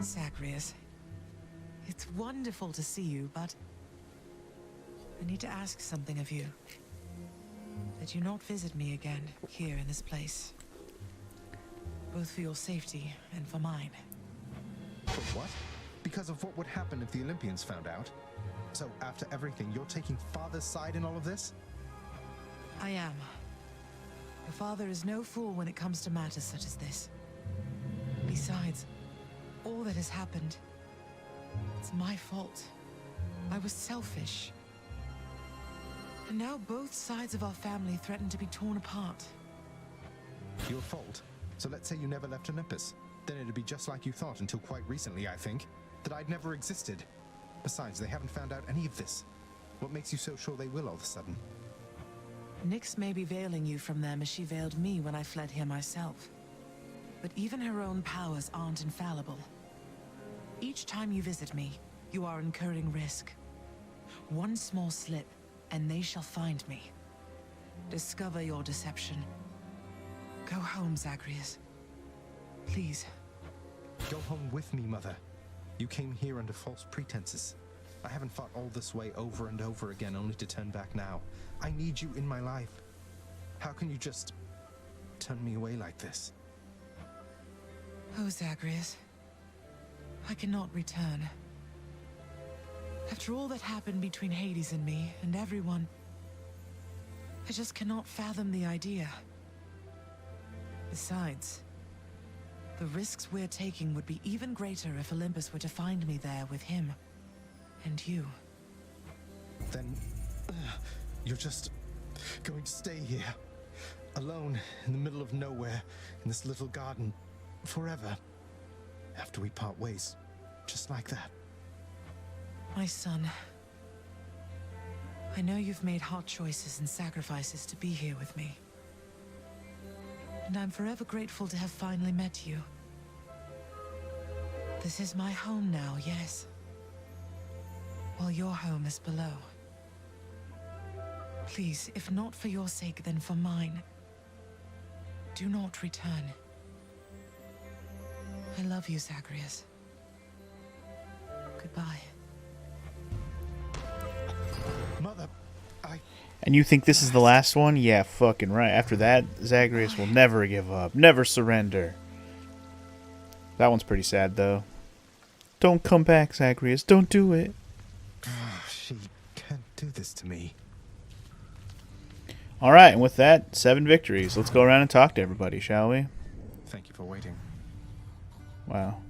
Zagreus, it's wonderful to see you, but I need to ask something of you. That you not visit me again here in this place. Both for your safety and for mine. For what? Because of what would happen if the Olympians found out? So after everything, you're taking Father's side in all of this? I am. Your father is no fool when it comes to matters such as this. Besides, all that has happened, it's my fault. I was selfish. And now both sides of our family threaten to be torn apart. Your fault. So let's say you never left Olympus. Then it'd be just like you thought until quite recently, I think. That I'd never existed. Besides, they haven't found out any of this. What makes you so sure they will all of a sudden? Nyx may be veiling you from them as she veiled me when I fled here myself. But even her own powers aren't infallible. Each time you visit me, you are incurring risk. One small slip, and they shall find me. Discover your deception. Go home, Zagreus. Please. Go home with me, Mother. You came here under false pretenses. I haven't fought all this way over and over again only to turn back now. I need you in my life. How can you just turn me away like this? Oh, Zagreus. I cannot return. After all that happened between Hades and me, and everyone, I just cannot fathom the idea. Besides, the risks we're taking would be even greater if Olympus were to find me there with him. And you. Then, you're just going to stay here, alone in the middle of nowhere, in this little garden, forever, after we part ways, just like that. My son, I know you've made hard choices and sacrifices to be here with me. And I'm forever grateful to have finally met you. This is my home now, yes. While your home is below. Please, if not for your sake, then for mine, do not return. I love you, Zagreus. Goodbye. Mother, And you think this is the last one? Yeah, fucking right. After that, Zagreus will never give up, never surrender. That one's pretty sad, though. Don't come back, Zagreus. Don't do it. She can't do this to me. Alright, and with that, 7 victories. Let's go around and talk to everybody, shall we? Thank you for waiting. Wow.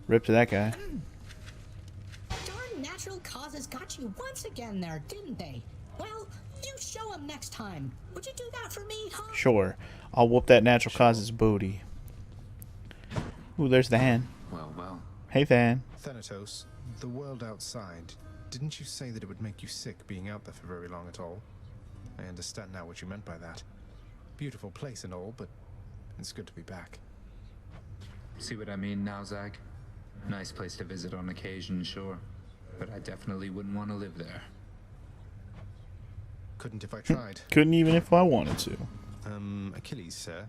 Rip to that guy. Darn natural causes got you once again there, didn't they? Well, you show them next time. Would you do that for me, huh? Sure. I'll whoop that natural causes booty. Ooh, there's Than. Well, well. Hey, Than. Thanatos, the world outside. Didn't you say that it would make you sick being out there for very long at all? I understand now what you meant by that. Beautiful place and all, but it's good to be back. See what I mean now, Zag? Nice place to visit on occasion, sure. But I definitely wouldn't want to live there. Couldn't if I tried. Couldn't even if I wanted to. Achilles, sir.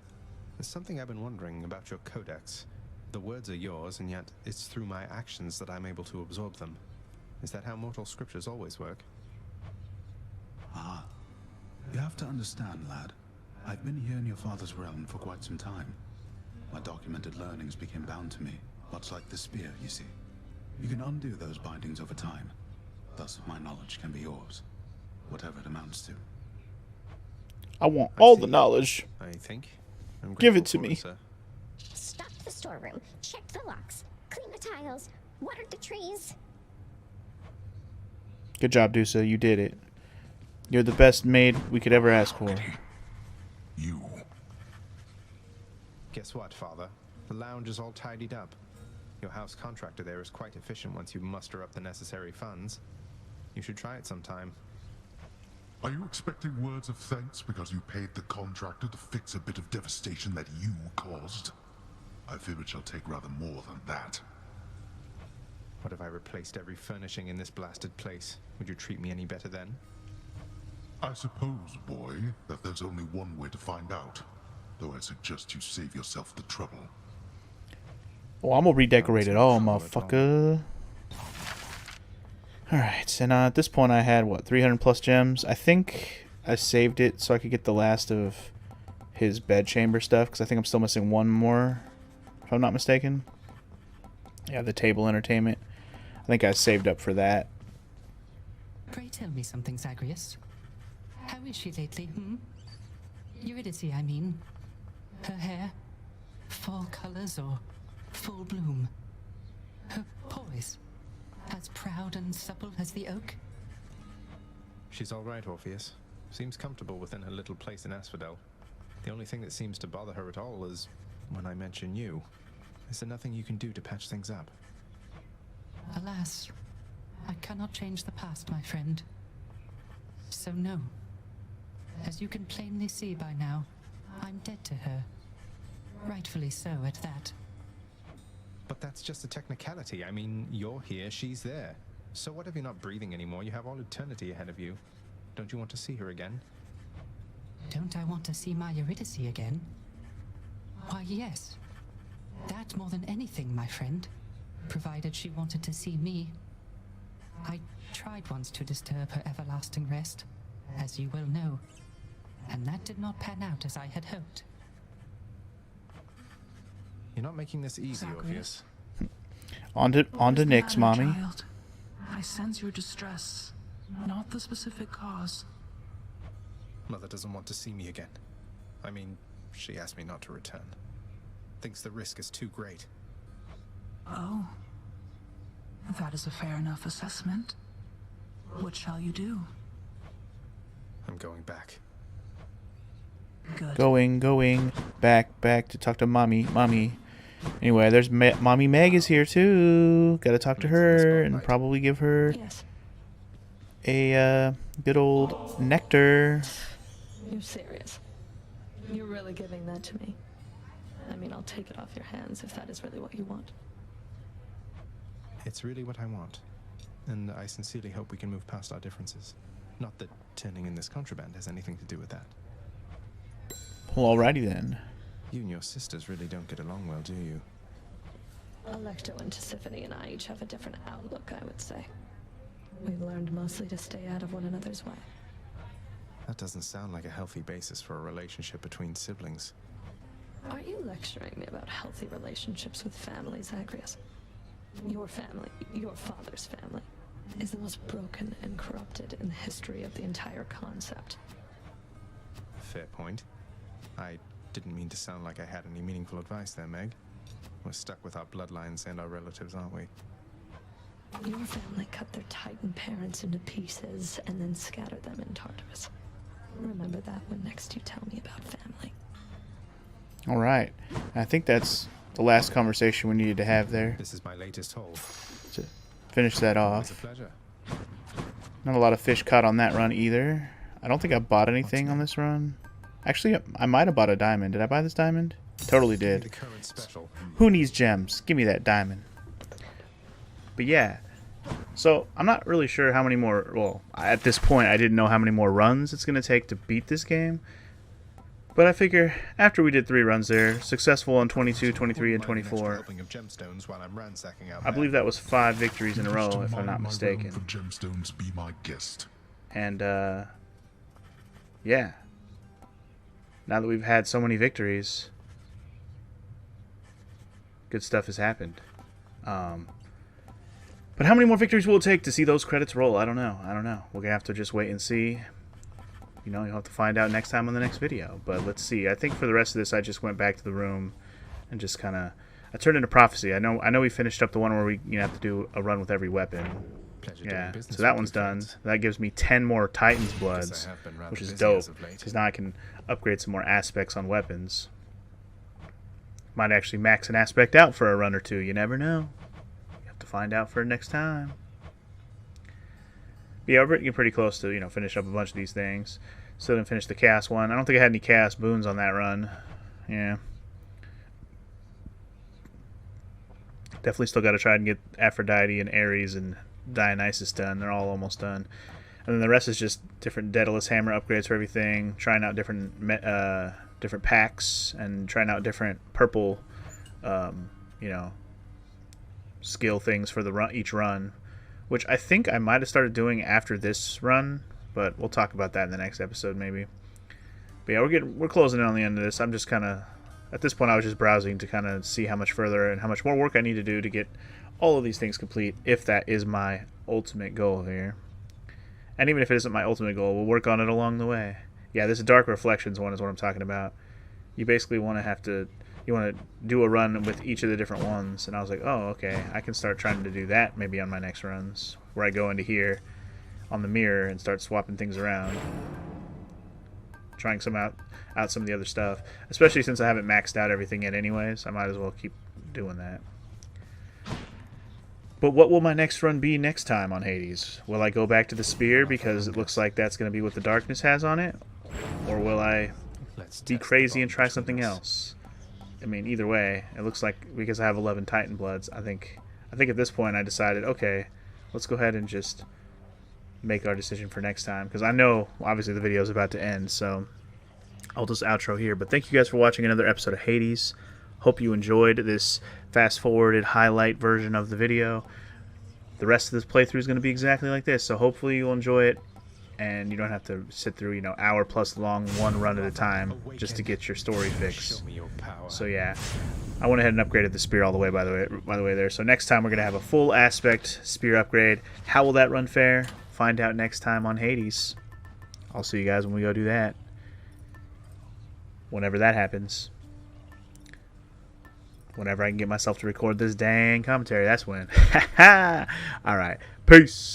There's something I've been wondering about your codex. The words are yours, and yet it's through my actions that I'm able to absorb them. Is that how mortal scriptures always work? Ah, you have to understand, lad. I've been here in your father's realm for quite some time. My documented learnings became bound to me, much like the spear, you see. You can undo those bindings over time. Thus, my knowledge can be yours, whatever it amounts to. I want all the knowledge. I think. Give it to me. Stocked the storeroom, checked the locks, cleaned the tiles, watered the trees. Good job, Dusa. You did it. You're the best maid we could ever ask for. You. Guess what, Father? The lounge is all tidied up. Your house contractor there is quite efficient once you muster up the necessary funds. You should try it sometime. Are you expecting words of thanks because you paid the contractor to fix a bit of devastation that you caused? I fear it shall take rather more than that. What if I replaced every furnishing in this blasted place? Would you treat me any better then? I suppose, boy, that there's only one way to find out. Though I suggest you save yourself the trouble. Oh, I'm gonna redecorate it all, motherfucker. Alright, and at this point I had, what, 300 plus gems? I think I saved it so I could get the last of his bedchamber stuff, because I think I'm still missing one more, if I'm not mistaken. Yeah, the table entertainment. I think I saved up for that. Pray tell me something, Zagreus. How is she lately, Eurydice, I mean. Her hair? Fall colors or full bloom? Her poise? As proud and supple as the oak? She's all right, Orpheus. Seems comfortable within her little place in Asphodel. The only thing that seems to bother her at all is when I mention you. Is there nothing you can do to patch things up? Alas, I cannot change the past, my friend. So no. As you can plainly see by now, I'm dead to her. Rightfully so, at that. But that's just a technicality. I mean, you're here, she's there. So what if you're not breathing anymore? You have all eternity ahead of you. Don't you want to see her again? Don't I want to see my Eurydice again? Why, yes. That more than anything, my friend. Provided she wanted to see me. I tried once to disturb her everlasting rest, as you well know. And that did not pan out as I had hoped. You're not making this easy, Orpheus. On to Nyx, mommy. Child? I sense your distress, not the specific cause. Mother doesn't want to see me again. I mean, she asked me not to return. Thinks the risk is too great. Oh. That is a fair enough assessment. What shall you do? I'm going back. Good. Going back to talk to mommy. Anyway, there's Mommy Meg is here too. Gotta talk to her and probably give her a good old nectar. You're serious? You're really giving that to me? I mean, I'll take it off your hands if that is really what you want. It's really what I want. And I sincerely hope we can move past our differences. Not that turning in this contraband has anything to do with that. Well, alrighty then. You and your sisters really don't get along well, do you? Alecto and Tisiphone and I each have a different outlook, I would say. We've learned mostly to stay out of one another's way. That doesn't sound like a healthy basis for a relationship between siblings. Are you lecturing me about healthy relationships with families, Zagreus? Your family, your father's family, is the most broken and corrupted in the history of the entire concept. Fair point. I didn't mean to sound like I had any meaningful advice there, Meg. We're stuck with our bloodlines and our relatives, aren't we? Your family cut their Titan parents into pieces and then scattered them in Tartarus. Remember that when next you tell me about family. Alright. I think that's the last conversation we needed to have there. This is my latest haul. To finish that It's a off. pleasure. Not a lot of fish caught on that run either. I don't think I bought anything on this run. Actually, I might have bought a diamond. Did I buy this diamond? Totally did. The current special. Who needs gems? Give me that diamond. But yeah. So, I'm not really sure how many more... Well, at this point, I didn't know how many more runs it's going to take to beat this game. But I figure, after we did 3 runs there, successful on 22, 23, and 24, Helping of gemstones while I'm ransacking out I believe that was 5 victories in a row, if I'm not My realm mistaken. for gemstones, be my guest. And yeah. Now that we've had so many victories, good stuff has happened. But how many more victories will it take to see those credits roll? I don't know. We're going to have to just wait and see. You know, you'll have to find out next time on the next video. But let's see. I think for the rest of this, I just went back to the room and just kind of... I turned into Prophecy. I know we finished up the one where we have to do a run with every weapon. Yeah, so that one's done. That gives me 10 more Titan's Bloods, which is dope. Because now I can upgrade some more aspects on weapons. Might actually max an aspect out for a run or two. You never know. To find out for next time. But yeah, we're getting pretty close to finish up a bunch of these things. Still didn't finish the chaos one. I don't think I had any chaos boons on that run. Yeah, definitely still got to try and get Aphrodite and Ares and Dionysus done. They're all almost done, and then the rest is just different Daedalus hammer upgrades for everything. Trying out different packs and trying out different purple skill things for each run, which I think I might have started doing after this run, but we'll talk about that in the next episode maybe. But yeah, we're closing in on the end of this. I'm just kind of at this point I was just browsing to kind of see how much further and how much more work I need to do to get all of these things complete, if that is my ultimate goal here. And even if it isn't my ultimate goal, we'll work on it along the way. Yeah, this Dark Reflections one is what I'm talking about. You basically want to do a run with each of the different ones, and I was like, oh, okay, I can start trying to do that maybe on my next runs, where I go into here on the mirror and start swapping things around, trying out some of the other stuff, especially since I haven't maxed out everything yet anyways. I might as well keep doing that. But what will my next run be next time on Hades? Will I go back to the spear because it looks like that's going to be what the darkness has on it, or will I be crazy and try something else? I mean, either way, it looks like because I have 11 Titan Bloods, I think at this point I decided, okay, let's go ahead and just make our decision for next time, because I know obviously the video is about to end, so I'll just outro here. But thank you guys for watching another episode of Hades. Hope you enjoyed this fast-forwarded highlight version of the video. The rest of this playthrough is going to be exactly like this, so hopefully you'll enjoy it. And you don't have to sit through, hour plus long one run at a time just to get your story fix. So yeah, I went ahead and upgraded the spear all the way by the way there. So next time we're gonna have a full aspect spear upgrade. How will that run fare? Find out next time on Hades. I'll see you guys when we go do that. Whenever that happens. Whenever I can get myself to record this dang commentary, that's when. Alright, peace.